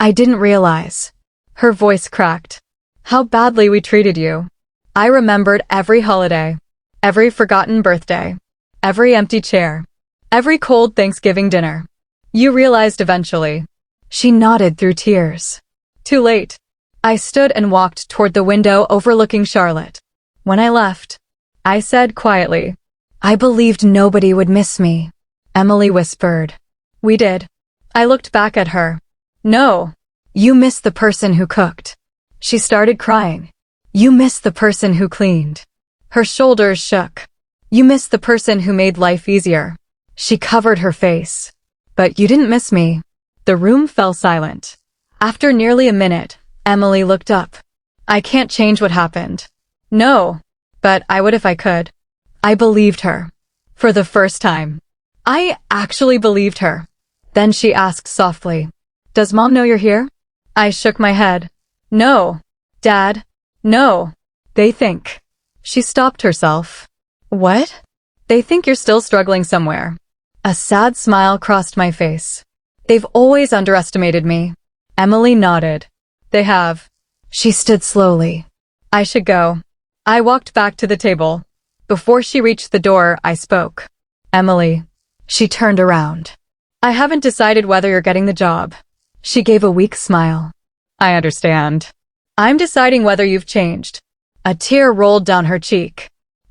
I didn't realize. Her voice cracked. How badly we treated you. I remembered every holiday, every forgotten birthday, every empty chair, every cold Thanksgiving dinner. You realized eventually. She nodded through tears. Too late. I stood and walked toward the window overlooking Charlotte. When I left, I said quietly, I believed nobody would miss me. Emily whispered. We did. I looked back at her. No. You missed the person who cooked. She started crying. You missed the person who cleaned. Her shoulders shook. You missed the person who made life easier. She covered her face. But you didn't miss me. The room fell silent. After nearly a minute, Emily looked up. I can't change what happened. No. But I would if I could. I believed her. For the first time. I actually believed her. Then she asked softly, Does Mom know you're here? I shook my head. No. Dad? No. They think. She stopped herself. What? They think you're still struggling somewhere. A sad smile crossed my face. They've always underestimated me. Emily nodded. They have. She stood slowly. I should go. I walked back to the table. Before she reached the door, I spoke. Emily. She turned around. I haven't decided whether you're getting the job. She gave a weak smile. I understand. I'm deciding whether you've changed. A tear rolled down her cheek.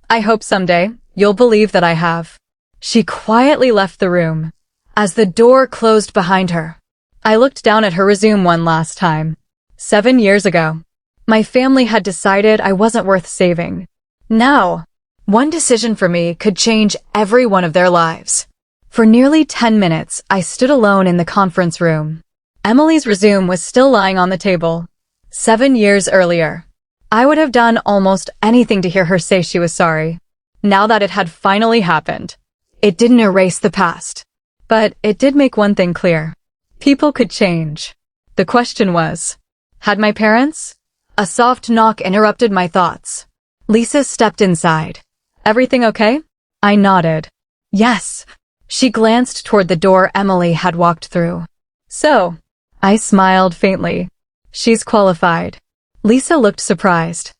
I hope someday you'll believe that I have. She quietly left the room. As the door closed behind her, I looked down at her resume one last time. 7 years ago, my family had decided I wasn't worth saving. Now, one decision for me could change every one of their lives. For nearly 10 minutes, I stood alone in the conference room. Emily's resume was still lying on the table. 7 years earlier, I would have done almost anything to hear her say she was sorry. Now that it had finally happened, it didn't erase the past. But it did make one thing clear. People could change. The question was, had my parents? A soft knock interrupted my thoughts. Lisa stepped inside. Everything okay? I nodded. Yes. She glanced toward the door Emily had walked through. So, I smiled faintly. She's qualified. Lisa looked surprised.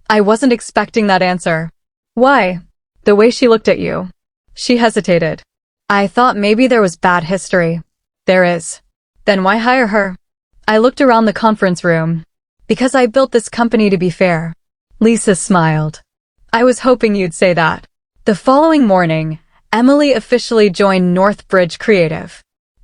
I wasn't expecting that answer. Why? The way she looked at you. She hesitated. I thought maybe there was bad history. There is. Then why hire her? I looked around the conference room. Because I built this company to be fair. Lisa smiled. I was hoping you'd say that. The following morning, Emily officially joined Northbridge Creative.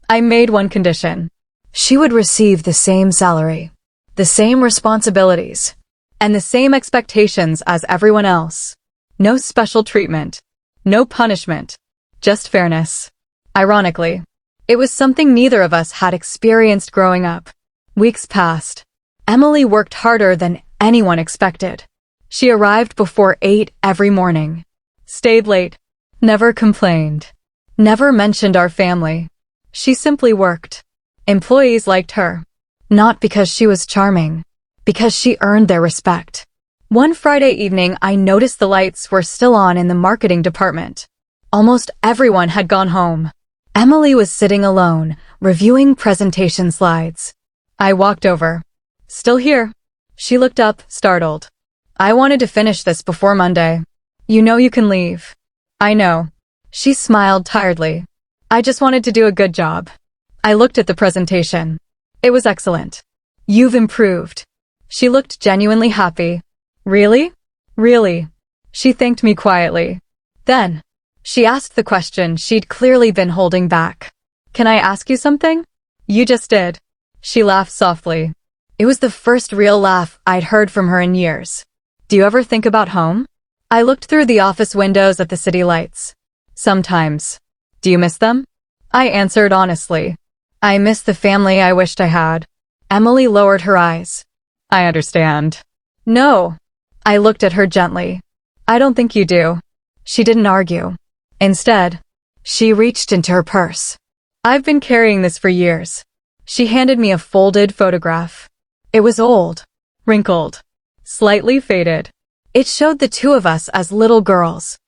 I made one condition. She would receive the same salary, the same responsibilities, and the same expectations as everyone else. No special treatment, no punishment, just fairness. Ironically, it was something neither of us had experienced growing up. Weeks passed. Emily worked harder than anyone expected. She arrived before 8 every morning, stayed late, never complained, never mentioned our family. She simply worked. Employees liked her, not because she was charming, because she earned their respect. One Friday evening, I noticed the lights were still on in the marketing department. Almost everyone had gone home. Emily was sitting alone, reviewing presentation slides. I walked over. Still here. She looked up, startled. I wanted to finish this before Monday. You know you can leave. I know. She smiled tiredly. I just wanted to do a good job. I looked at the presentation. It was excellent. You've improved. She looked genuinely happy. Really? Really? She thanked me quietly. Then, she asked the question she'd clearly been holding back. Can I ask you something? You just did. She laughed softly. It was the first real laugh I'd heard from her in years. Do you ever think about home? I looked through the office windows at the city lights. Sometimes. Do you miss them? I answered honestly. I miss the family I wished I had. Emily lowered her eyes. I understand. No. I looked at her gently. I don't think you do. She didn't argue. Instead, she reached into her purse. I've been carrying this for years. She handed me a folded photograph. It was old, wrinkled, slightly faded. It showed the two of us as little girls.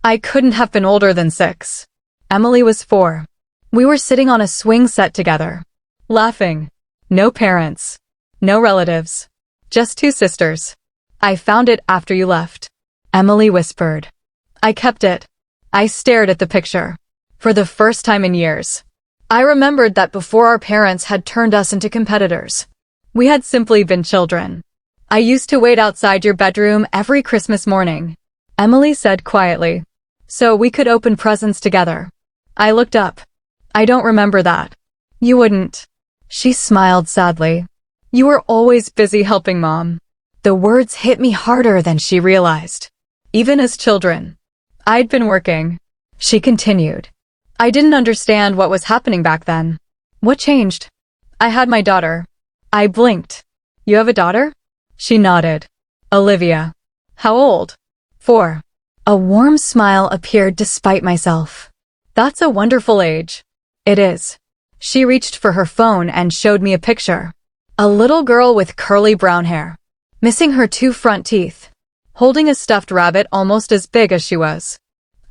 I couldn't have been older than 6. Emily was 4. We were sitting on a swing set together, laughing. No parents, no relatives, just 2 sisters. I found it after you left, Emily whispered. I kept it. I stared at the picture. For the first time in years, I remembered that before our parents had turned us into competitors, we had simply been children. I used to wait outside your bedroom every Christmas morning, Emily said quietly, so we could open presents together. I looked up. I don't remember that. You wouldn't. She smiled sadly. You were always busy helping Mom. The words hit me harder than she realized. Even as children, I'd been working. She continued. I didn't understand what was happening back then. What changed? I had my daughter. I blinked. You have a daughter? She nodded. Olivia. How old? 4. A warm smile appeared despite myself. That's a wonderful age. It is. She reached for her phone and showed me a picture. A little girl with curly brown hair, missing her 2 front teeth, holding a stuffed rabbit almost as big as she was.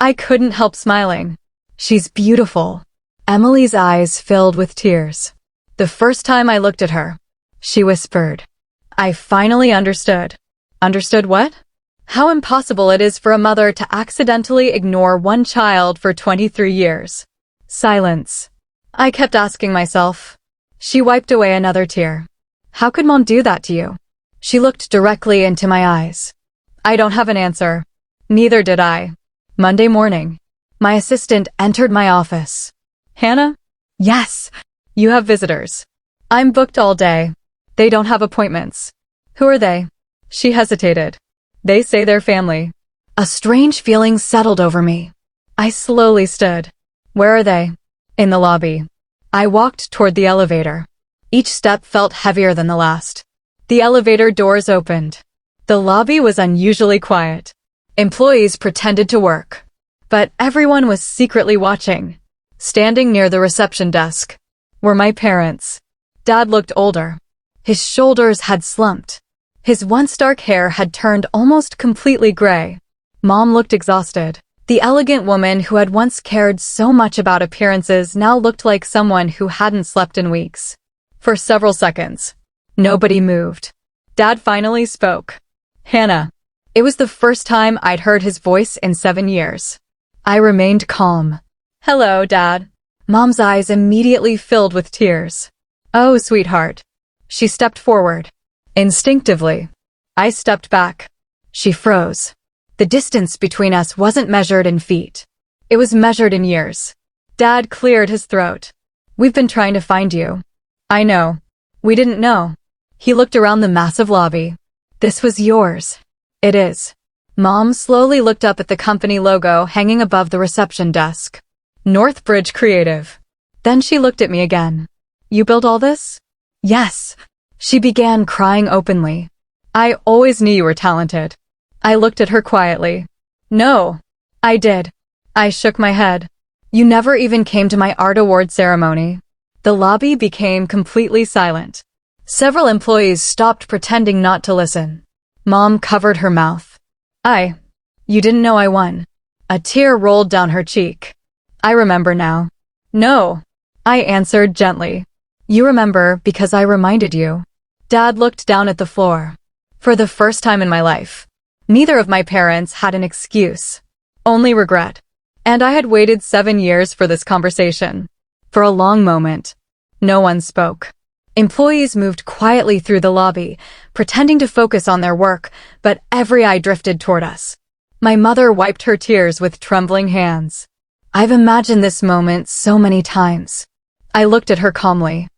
I couldn't help smiling. She's beautiful. Emily's eyes filled with tears. The first time I looked at her, she whispered. I finally understood. Understood what? How impossible it is for a mother to accidentally ignore one child for 23 years. Silence. I kept asking myself. She wiped away another tear. How could Mom do that to you? She looked directly into my eyes. I don't have an answer. Neither did I. Monday morning, my assistant entered my office. Hannah? Yes. You have visitors. I'm booked all day. They don't have appointments. Who are they? She hesitated. They say they're family. A strange feeling settled over me. I slowly stood. Where are they? In the lobby. I walked toward the elevator. Each step felt heavier than the last. The elevator doors opened. The lobby was unusually quiet. Employees pretended to work, but everyone was secretly watching. Standing near the reception desk were my parents. Dad looked older. His shoulders had slumped. His once dark hair had turned almost completely gray. Mom looked exhausted. The elegant woman who had once cared so much about appearances now looked like someone who hadn't slept in weeks. For several seconds, nobody moved. Dad finally spoke. Hannah. It was the first time I'd heard his voice in 7 years. I remained calm. Hello, Dad. Mom's eyes immediately filled with tears. Oh, sweetheart. She stepped forward. Instinctively, I stepped back. She froze. The distance between us wasn't measured in feet. It was measured in years. Dad cleared his throat. We've been trying to find you. I know. We didn't know. He looked around the massive lobby. This was yours. It is. Mom slowly looked up at the company logo hanging above the reception desk. Northbridge Creative. Then she looked at me again. You built all this? Yes. She began crying openly. I always knew you were talented. I looked at her quietly. No. I did. I shook my head. You never even came to my art award ceremony. The lobby became completely silent. Several employees stopped pretending not to listen. Mom covered her mouth. You didn't know I won. A tear rolled down her cheek. I remember now. No. I answered gently. You remember because I reminded you. Dad looked down at the floor. For the first time in my life, neither of my parents had an excuse. Only regret. And I had waited 7 years for this conversation. For a long moment, no one spoke. Employees moved quietly through the lobby, pretending to focus on their work, but every eye drifted toward us. My mother wiped her tears with trembling hands. I've imagined this moment so many times. I looked at her calmly.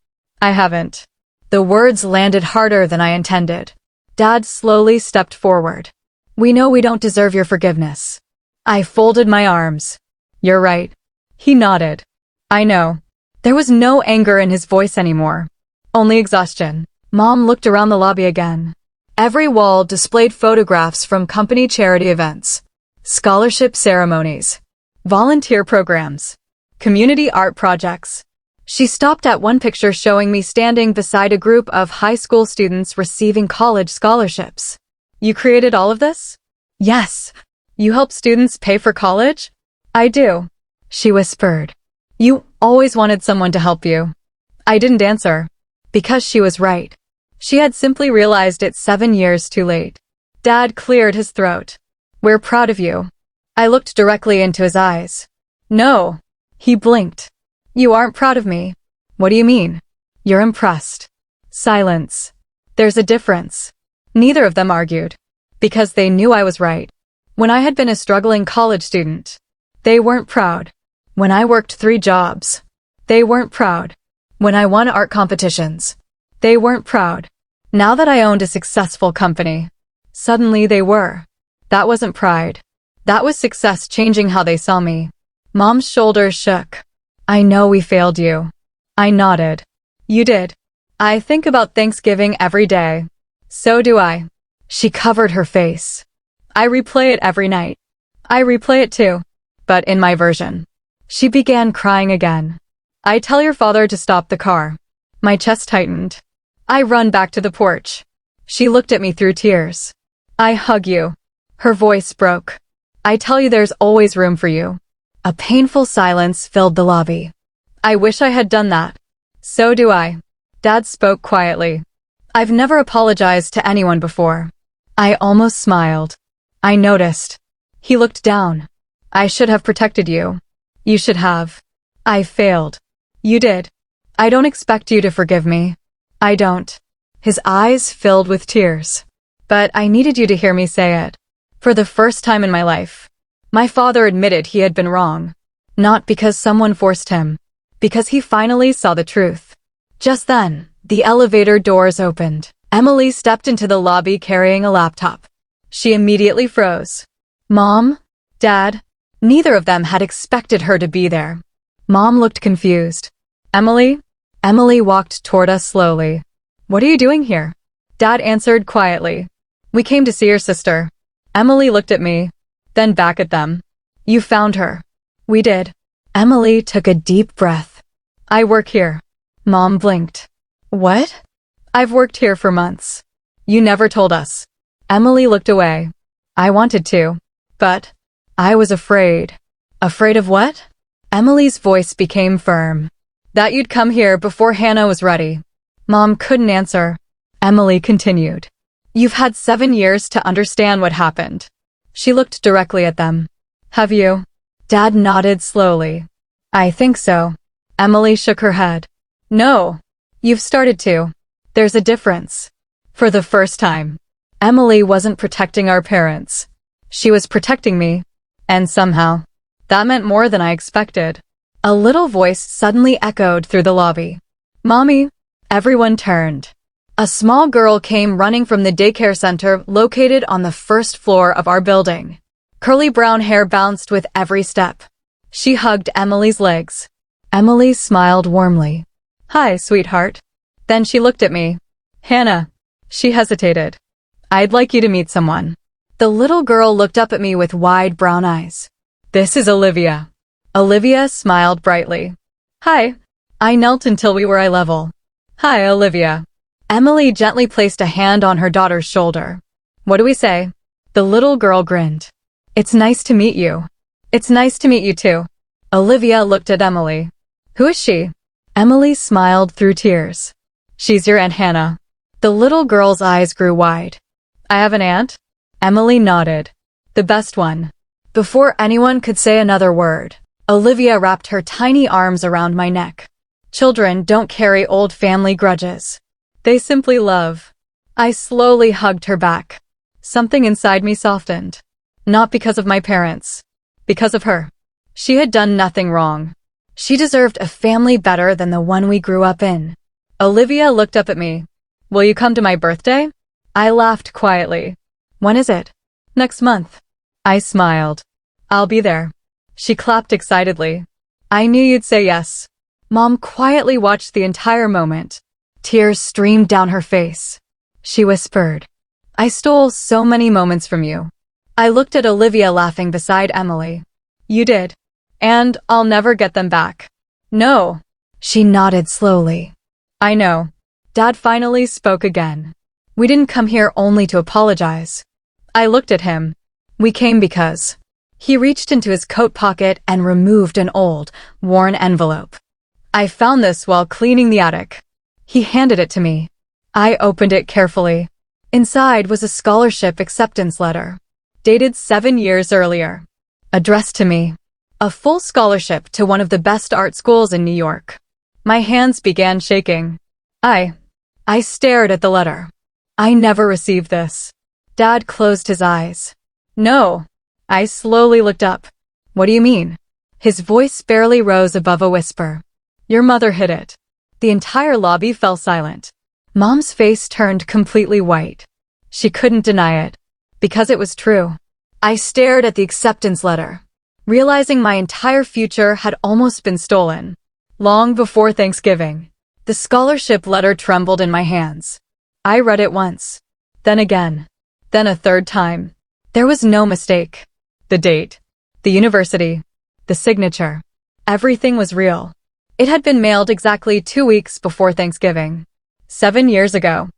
I haven't. The words landed harder than I intended. Dad slowly stepped forward. We know we don't deserve your forgiveness. I folded my arms. You're right. He nodded. I know. There was no anger in his voice anymore. Only exhaustion. Mom looked around the lobby again. Every wall displayed photographs from company charity events, scholarship ceremonies, volunteer programs, community art projects. She stopped at one picture showing me standing beside a group of high school students receiving college scholarships. You created all of this? Yes. You help students pay for college? I do, she whispered. You always wanted someone to help you. I didn't answer. Because she was right. She had simply realized it 7 years too late. Dad cleared his throat. We're proud of you. I looked directly into his eyes. No. He blinked. You aren't proud of me. What do you mean? You're impressed. Silence. There's a difference. Neither of them argued. Because they knew I was right. When I had been a struggling college student, they weren't proud. When I worked 3 jobs, they weren't proud. When I won art competitions, they weren't proud. Now that I owned a successful company, suddenly they were. That wasn't pride. That was success changing how they saw me. Mom's shoulders shook. I know we failed you. I nodded. You did. I think about Thanksgiving every day. So do I. She covered her face. I replay it every night. I replay it too. But in my version. She began crying again. I tell your father to stop the car. My chest tightened. I run back to the porch. She looked at me through tears. I hug you. Her voice broke. I tell you there's always room for you. A painful silence filled the lobby. I wish I had done that. So do I. Dad spoke quietly. I've never apologized to anyone before. I almost smiled. I noticed. He looked down. I should have protected you. You should have. I failed. You did. I don't expect you to forgive me. I don't. His eyes filled with tears. But I needed you to hear me say it. For the first time in my life, my father admitted he had been wrong. Not because someone forced him. Because he finally saw the truth. Just then, the elevator doors opened. Emily stepped into the lobby carrying a laptop. She immediately froze. Mom? Dad? Neither of them had expected her to be there. Mom looked confused. Emily? Emily walked toward us slowly. What are you doing here? Dad answered quietly. We came to see your sister. Emily looked at me, then back at them. You found her. We did. Emily took a deep breath. I work here. Mom blinked. What? I've worked here for months. You never told us. Emily looked away. I wanted to, but I was afraid. Afraid of what? Emily's voice became firm. That you'd come here before Hannah was ready. Mom couldn't answer. Emily continued. You've had 7 years to understand what happened. She looked directly at them. Have you? Dad nodded slowly. I think so. Emily shook her head. No. You've started to. There's a difference. For the first time, Emily wasn't protecting our parents. She was protecting me. And somehow, that meant more than I expected. A little voice suddenly echoed through the lobby. Mommy! Everyone turned. A small girl came running from the daycare center located on the first floor of our building. Curly brown hair bounced with every step. She hugged Emily's legs. Emily smiled warmly. Hi, sweetheart. Then she looked at me. Hannah. She hesitated. I'd like you to meet someone. The little girl looked up at me with wide brown eyes. This is Olivia. Olivia smiled brightly. Hi. I knelt until we were eye level. Hi, Olivia. Emily gently placed a hand on her daughter's shoulder. What do we say? The little girl grinned. It's nice to meet you. It's nice to meet you too. Olivia looked at Emily. Who is she? Emily smiled through tears. She's your Aunt Hannah. The little girl's eyes grew wide. I have an aunt? Emily nodded. The best one. Before anyone could say another word, Olivia wrapped her tiny arms around my neck. Children don't carry old family grudges. They simply love. I slowly hugged her back. Something inside me softened. Not because of my parents. Because of her. She had done nothing wrong. She deserved a family better than the one we grew up in. Olivia looked up at me. Will you come to my birthday? I laughed quietly. When is it? Next month. I smiled. I'll be there. She clapped excitedly. I knew you'd say yes. Mom quietly watched the entire moment. Tears streamed down her face. She whispered, I stole so many moments from you. I looked at Olivia laughing beside Emily. You did. And I'll never get them back. No. She nodded slowly. I know. Dad finally spoke again. We didn't come here only to apologize. I looked at him. We came because. He reached into his coat pocket and removed an old, worn envelope. I found this while cleaning the attic. He handed it to me. I opened it carefully. Inside was a scholarship acceptance letter, dated 7 years earlier. Addressed to me. A full scholarship to one of the best art schools in New York. My hands began shaking. I stared at the letter. I never received this. Dad closed his eyes. No. I slowly looked up. What do you mean? His voice barely rose above a whisper. Your mother hid it. The entire lobby fell silent. Mom's face turned completely white. She couldn't deny it. Because it was true. I stared at the acceptance letter, realizing my entire future had almost been stolen. Long before Thanksgiving, the scholarship letter trembled in my hands. I read it once, then again, then a third time. There was no mistake. The date, the university, the signature. Everything was real. It had been mailed exactly 2 weeks before Thanksgiving. 7 years ago.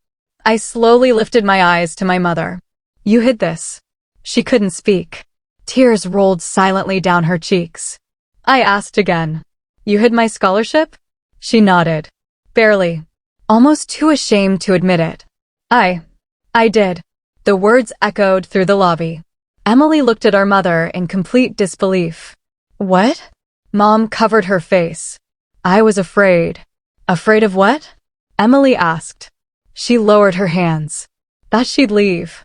I slowly lifted my eyes to my mother. You hid this. She couldn't speak. Tears rolled silently down her cheeks. I asked again. You hid my scholarship? She nodded. Barely. Almost too ashamed to admit it. I did. The words echoed through the lobby. Emily looked at our mother in complete disbelief. What? Mom covered her face. I was afraid. Afraid of what? Emily asked. She lowered her hands. That she'd leave.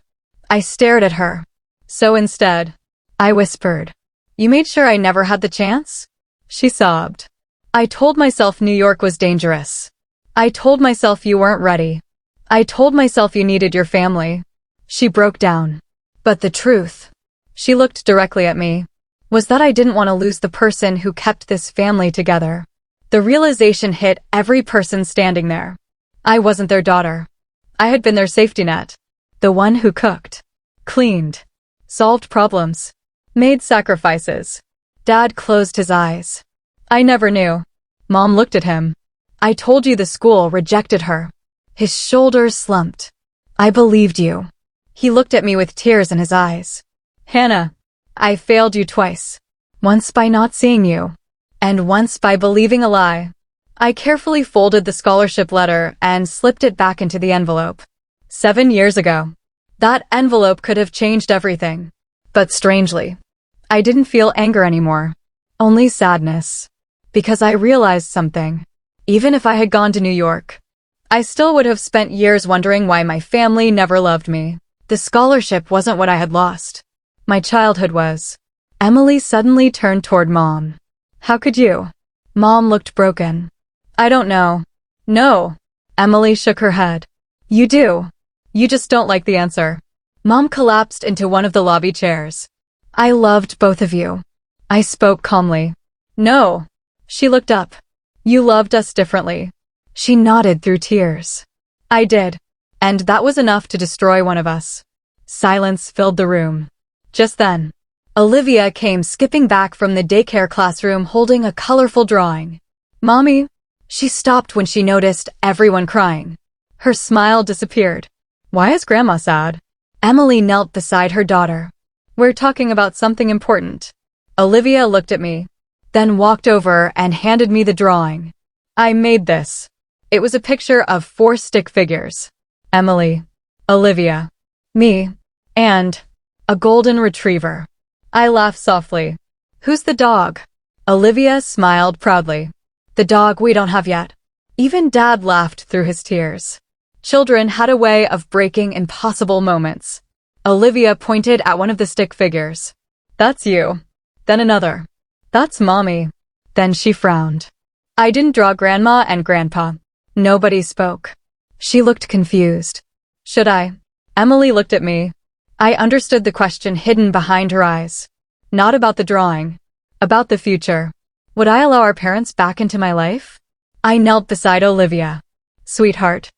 I stared at her. So instead, I whispered. You made sure I never had the chance? She sobbed. I told myself New York was dangerous. I told myself you weren't ready. I told myself you needed your family. She broke down. But the truth, she looked directly at me, was that I didn't want to lose the person who kept this family together. The realization hit every person standing there. I wasn't their daughter. I had been their safety net. The one who cooked, cleaned, solved problems, made sacrifices. Dad closed his eyes. I never knew. Mom looked at him. I told you the school rejected her. His shoulders slumped. I believed you. He looked at me with tears in his eyes. Hannah, I failed you twice. Once by not seeing you, and once by believing a lie. I carefully folded the scholarship letter and slipped it back into the envelope. 7 years ago. That envelope could have changed everything. But strangely, I didn't feel anger anymore. Only sadness. Because I realized something. Even if I had gone to New York, I still would have spent years wondering why my family never loved me. The scholarship wasn't what I had lost. My childhood was. Emily suddenly turned toward Mom. How could you? Mom looked broken. I don't know. No. Emily shook her head. You do. You just don't like the answer. Mom collapsed into one of the lobby chairs. I loved both of you. I spoke calmly. No. She looked up. You loved us differently. She nodded through tears. I did. And that was enough to destroy one of us. Silence filled the room. Just then, Olivia came skipping back from the daycare classroom holding a colorful drawing. Mommy? She stopped when she noticed everyone crying. Her smile disappeared. Why is Grandma sad? Emily knelt beside her daughter. We're talking about something important. Olivia looked at me, then walked over and handed me the drawing. I made this. It was a picture of 4 stick figures. Emily, Olivia, me, and a golden retriever. I laughed softly. Who's the dog? Olivia smiled proudly. The dog we don't have yet. Even Dad laughed through his tears. Children had a way of breaking impossible moments. Olivia pointed at one of the stick figures. That's you. Then another. That's Mommy. Then she frowned. I didn't draw Grandma and Grandpa. Nobody spoke. She looked confused. Should I? Emily looked at me. I understood the question hidden behind her eyes. Not about the drawing. About the future. Would I allow our parents back into my life? I knelt beside Olivia. Sweetheart.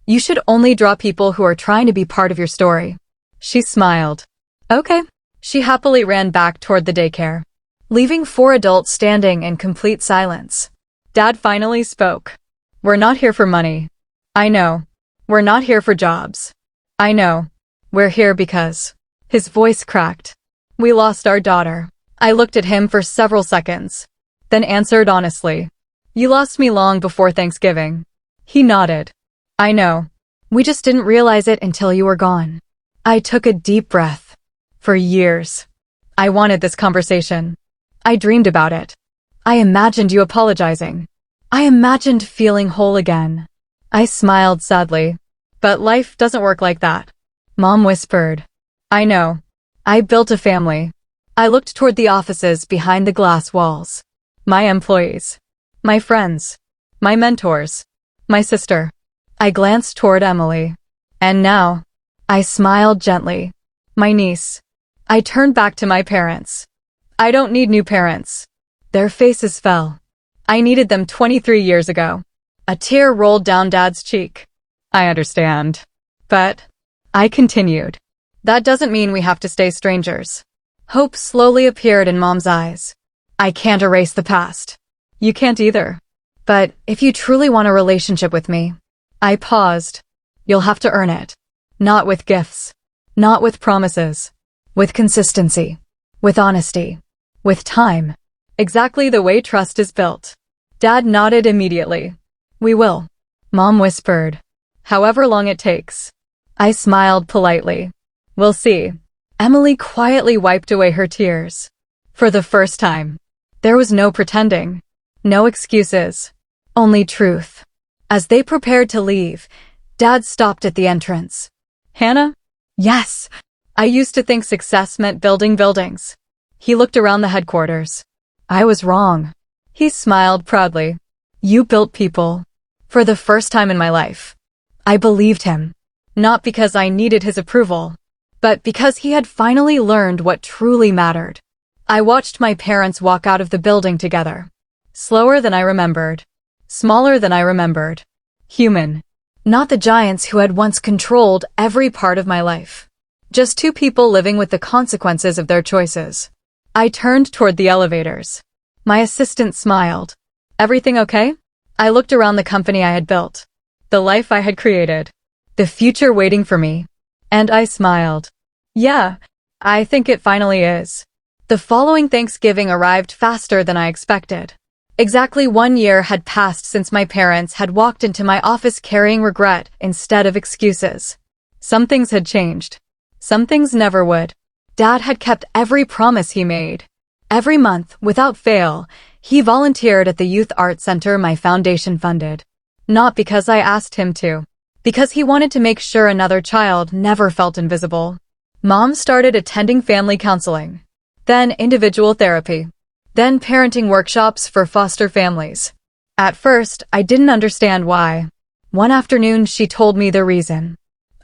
You should only draw people who are trying to be part of your story. She smiled. Okay. She happily ran back toward the daycare, leaving 4 adults standing in complete silence. Dad finally spoke. We're not here for money. I know. We're not here for jobs. I know. We're here because. His voice cracked. We lost our daughter. I looked at him for several seconds, then answered honestly. You lost me long before Thanksgiving. He nodded. I know. We just didn't realize it until you were gone. I took a deep breath. For years, I wanted this conversation. I dreamed about it. I imagined you apologizing. I imagined feeling whole again. I smiled sadly. But life doesn't work like that. Mom whispered. I know. I built a family. I looked toward the offices behind the glass walls. My employees. My friends. My mentors. My sister. I glanced toward Emily. And now, I smiled gently. My niece. I turned back to my parents. I don't need new parents. Their faces fell. I needed them 23 years ago. A tear rolled down Dad's cheek. I understand. But, I continued. That doesn't mean we have to stay strangers. Hope slowly appeared in Mom's eyes. I can't erase the past. You can't either. But if you truly want a relationship with me, I paused. You'll have to earn it. Not with gifts. Not with promises. With consistency. With honesty. With time. Exactly the way trust is built. Dad nodded immediately. We will. Mom whispered. However long it takes. I smiled politely. We'll see. Emily quietly wiped away her tears. For the first time. There was no pretending. No excuses. Only truth. As they prepared to leave, Dad stopped at the entrance. Hannah? Yes. I used to think success meant building buildings. He looked around the headquarters. I was wrong. He smiled proudly. You built people. For the first time in my life. I believed him. Not because I needed his approval, but because he had finally learned what truly mattered. I watched my parents walk out of the building together. Slower than I remembered. Smaller than I remembered. Human. Not the giants who had once controlled every part of my life. Just 2 people living with the consequences of their choices. I turned toward the elevators. My assistant smiled. Everything okay? I looked around the company I had built. The life I had created. The future waiting for me. And I smiled. Yeah, I think it finally is. The following Thanksgiving arrived faster than I expected. Exactly 1 year had passed since my parents had walked into my office carrying regret instead of excuses. Some things had changed. Some things never would. Dad had kept every promise he made. Every month, without fail, he volunteered at the youth art center my foundation funded. Not because I asked him to. Because he wanted to make sure another child never felt invisible. Mom started attending family counseling. Then individual therapy. Then parenting workshops for foster families. At first, I didn't understand why. One afternoon, she told me the reason.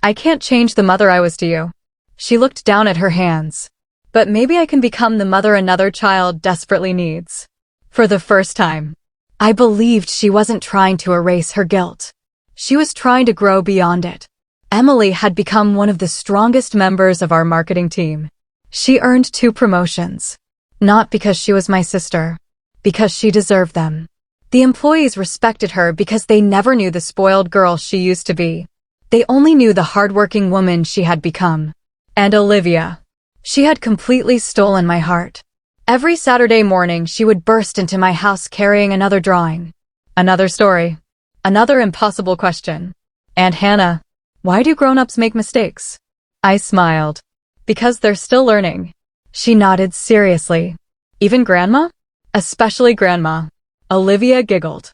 I can't change the mother I was to you. She looked down at her hands. But maybe I can become the mother another child desperately needs. For the first time, I believed she wasn't trying to erase her guilt. She was trying to grow beyond it. Emily had become one of the strongest members of our marketing team. She earned 2 promotions. Not because she was my sister. Because she deserved them. The employees respected her because they never knew the spoiled girl she used to be. They only knew the hardworking woman she had become. And Olivia. She had completely stolen my heart. Every Saturday morning she would burst into my house carrying another drawing. Another story. Another impossible question. Aunt Hannah, why do grown-ups make mistakes? I smiled. Because they're still learning. She nodded seriously. Even Grandma? Especially Grandma. Olivia giggled.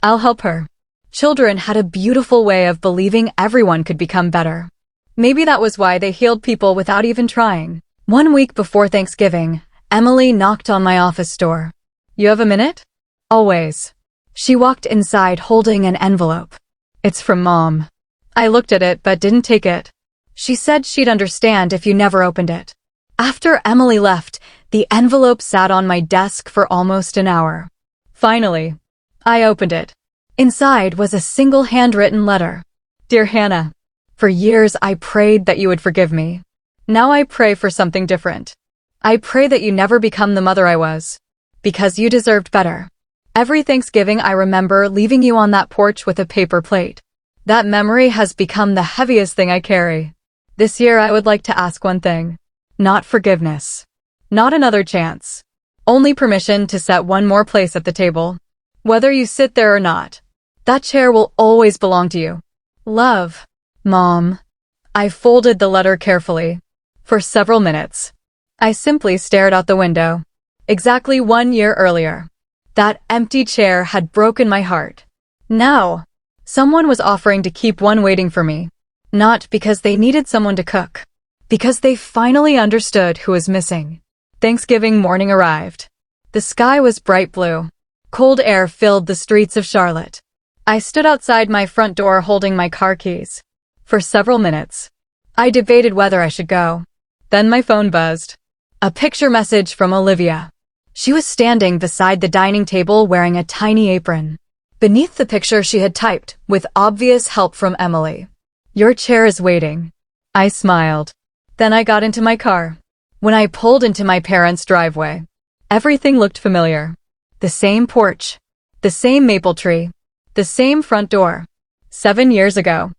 I'll help her. Children had a beautiful way of believing everyone could become better. Maybe that was why they healed people without even trying. 1 week before Thanksgiving, Emily knocked on my office door. You have a minute? Always. She walked inside holding an envelope. It's from Mom. I looked at it but didn't take it. She said she'd understand if you never opened it. After Emily left, the envelope sat on my desk for almost an hour. Finally, I opened it. Inside was a single handwritten letter. Dear Hannah, for years I prayed that you would forgive me. Now I pray for something different. I pray that you never become the mother I was. Because you deserved better. Every Thanksgiving I remember leaving you on that porch with a paper plate. That memory has become the heaviest thing I carry. This year I would like to ask one thing. Not forgiveness. Not another chance. Only permission to set one more place at the table. Whether you sit there or not. That chair will always belong to you. Love. Mom. I folded the letter carefully. For several minutes. I simply stared out the window. Exactly 1 year earlier. That empty chair had broken my heart. Now, someone was offering to keep one waiting for me. Not because they needed someone to cook. Because they finally understood who was missing. Thanksgiving morning arrived. The sky was bright blue. Cold air filled the streets of Charlotte. I stood outside my front door holding my car keys. For several minutes. I debated whether I should go. Then my phone buzzed. A picture message from Olivia. She was standing beside the dining table wearing a tiny apron. Beneath the picture she had typed, with obvious help from Emily. Your chair is waiting. I smiled. Then I got into my car. When I pulled into my parents' driveway, everything looked familiar. The same porch. The same maple tree. The same front door. 7 years ago.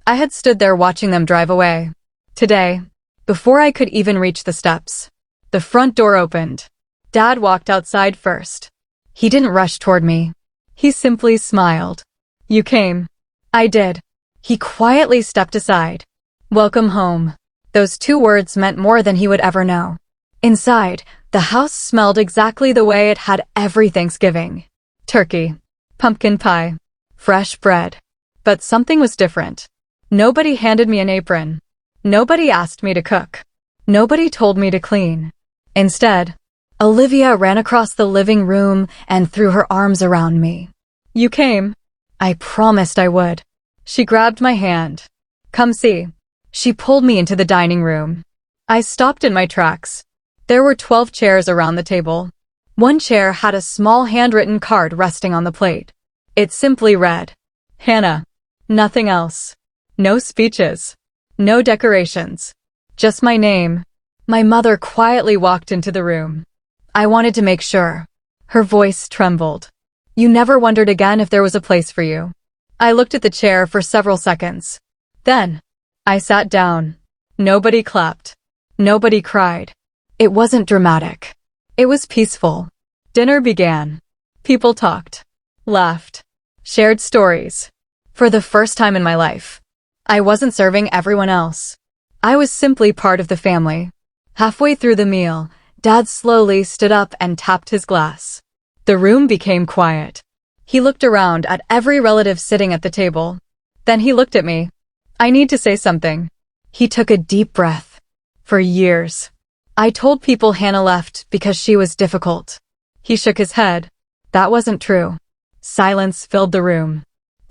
I had stood there watching them drive away. Today, before I could even reach the steps, the front door opened. Dad walked outside first. He didn't rush toward me. He simply smiled. You came. I did. He quietly stepped aside. Welcome home. Those 2 words meant more than he would ever know. Inside, the house smelled exactly the way it had every Thanksgiving. Turkey. Pumpkin pie. Fresh bread. But something was different. Nobody handed me an apron. Nobody asked me to cook. Nobody told me to clean. Instead, Olivia ran across the living room and threw her arms around me. You came. I promised I would. She grabbed my hand. Come see. She pulled me into the dining room. I stopped in my tracks. There were 12 chairs around the table. One chair had a small handwritten card resting on the plate. It simply read, Hannah. Nothing else. No speeches. No decorations. Just my name. My mother quietly walked into the room. I wanted to make sure. Her voice trembled. You never wondered again if there was a place for you. I looked at the chair for several seconds. Then, I sat down. Nobody clapped. Nobody cried. It wasn't dramatic. It was peaceful. Dinner began. People talked. Laughed. Shared stories. For the first time in my life, I wasn't serving everyone else. I was simply part of the family. Halfway through the meal, Dad slowly stood up and tapped his glass. The room became quiet. He looked around at every relative sitting at the table. Then he looked at me. I need to say something. He took a deep breath. For years, I told people Hannah left because she was difficult. He shook his head. That wasn't true. Silence filled the room.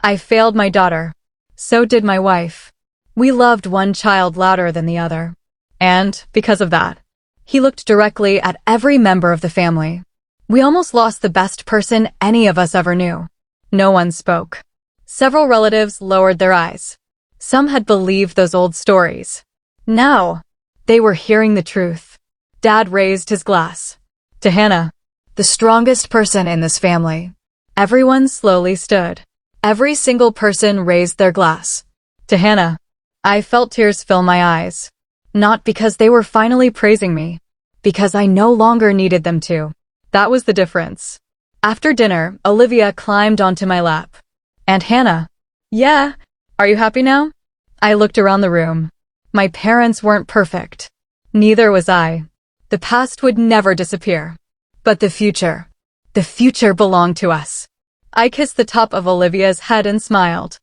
I failed my daughter. So did my wife. We loved one child louder than the other. And, because of that, he looked directly at every member of the family. We almost lost the best person any of us ever knew. No one spoke. Several relatives lowered their eyes. Some had believed those old stories. Now, they were hearing the truth. Dad raised his glass. To Hannah, the strongest person in this family. Everyone slowly stood. Every single person raised their glass. To Hannah, I felt tears fill my eyes. Not because they were finally praising me. Because I no longer needed them to. That was the difference. After dinner, Olivia climbed onto my lap. And Hannah. Yeah, are you happy now? I looked around the room. My parents weren't perfect. Neither was I. The past would never disappear. But the future belonged to us. I kissed the top of Olivia's head and smiled.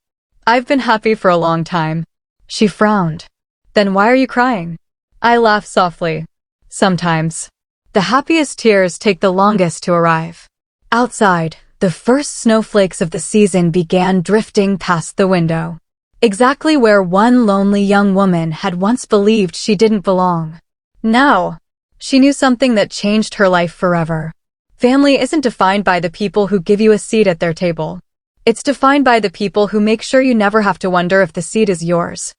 I've been happy for a long time. She frowned. Then why are you crying? I laughed softly. Sometimes. The happiest tears take the longest to arrive. Outside, the first snowflakes of the season began drifting past the window. Exactly where one lonely young woman had once believed she didn't belong. Now, she knew something that changed her life forever. Family isn't defined by the people who give you a seat at their table. It's defined by the people who make sure you never have to wonder if the seed is yours.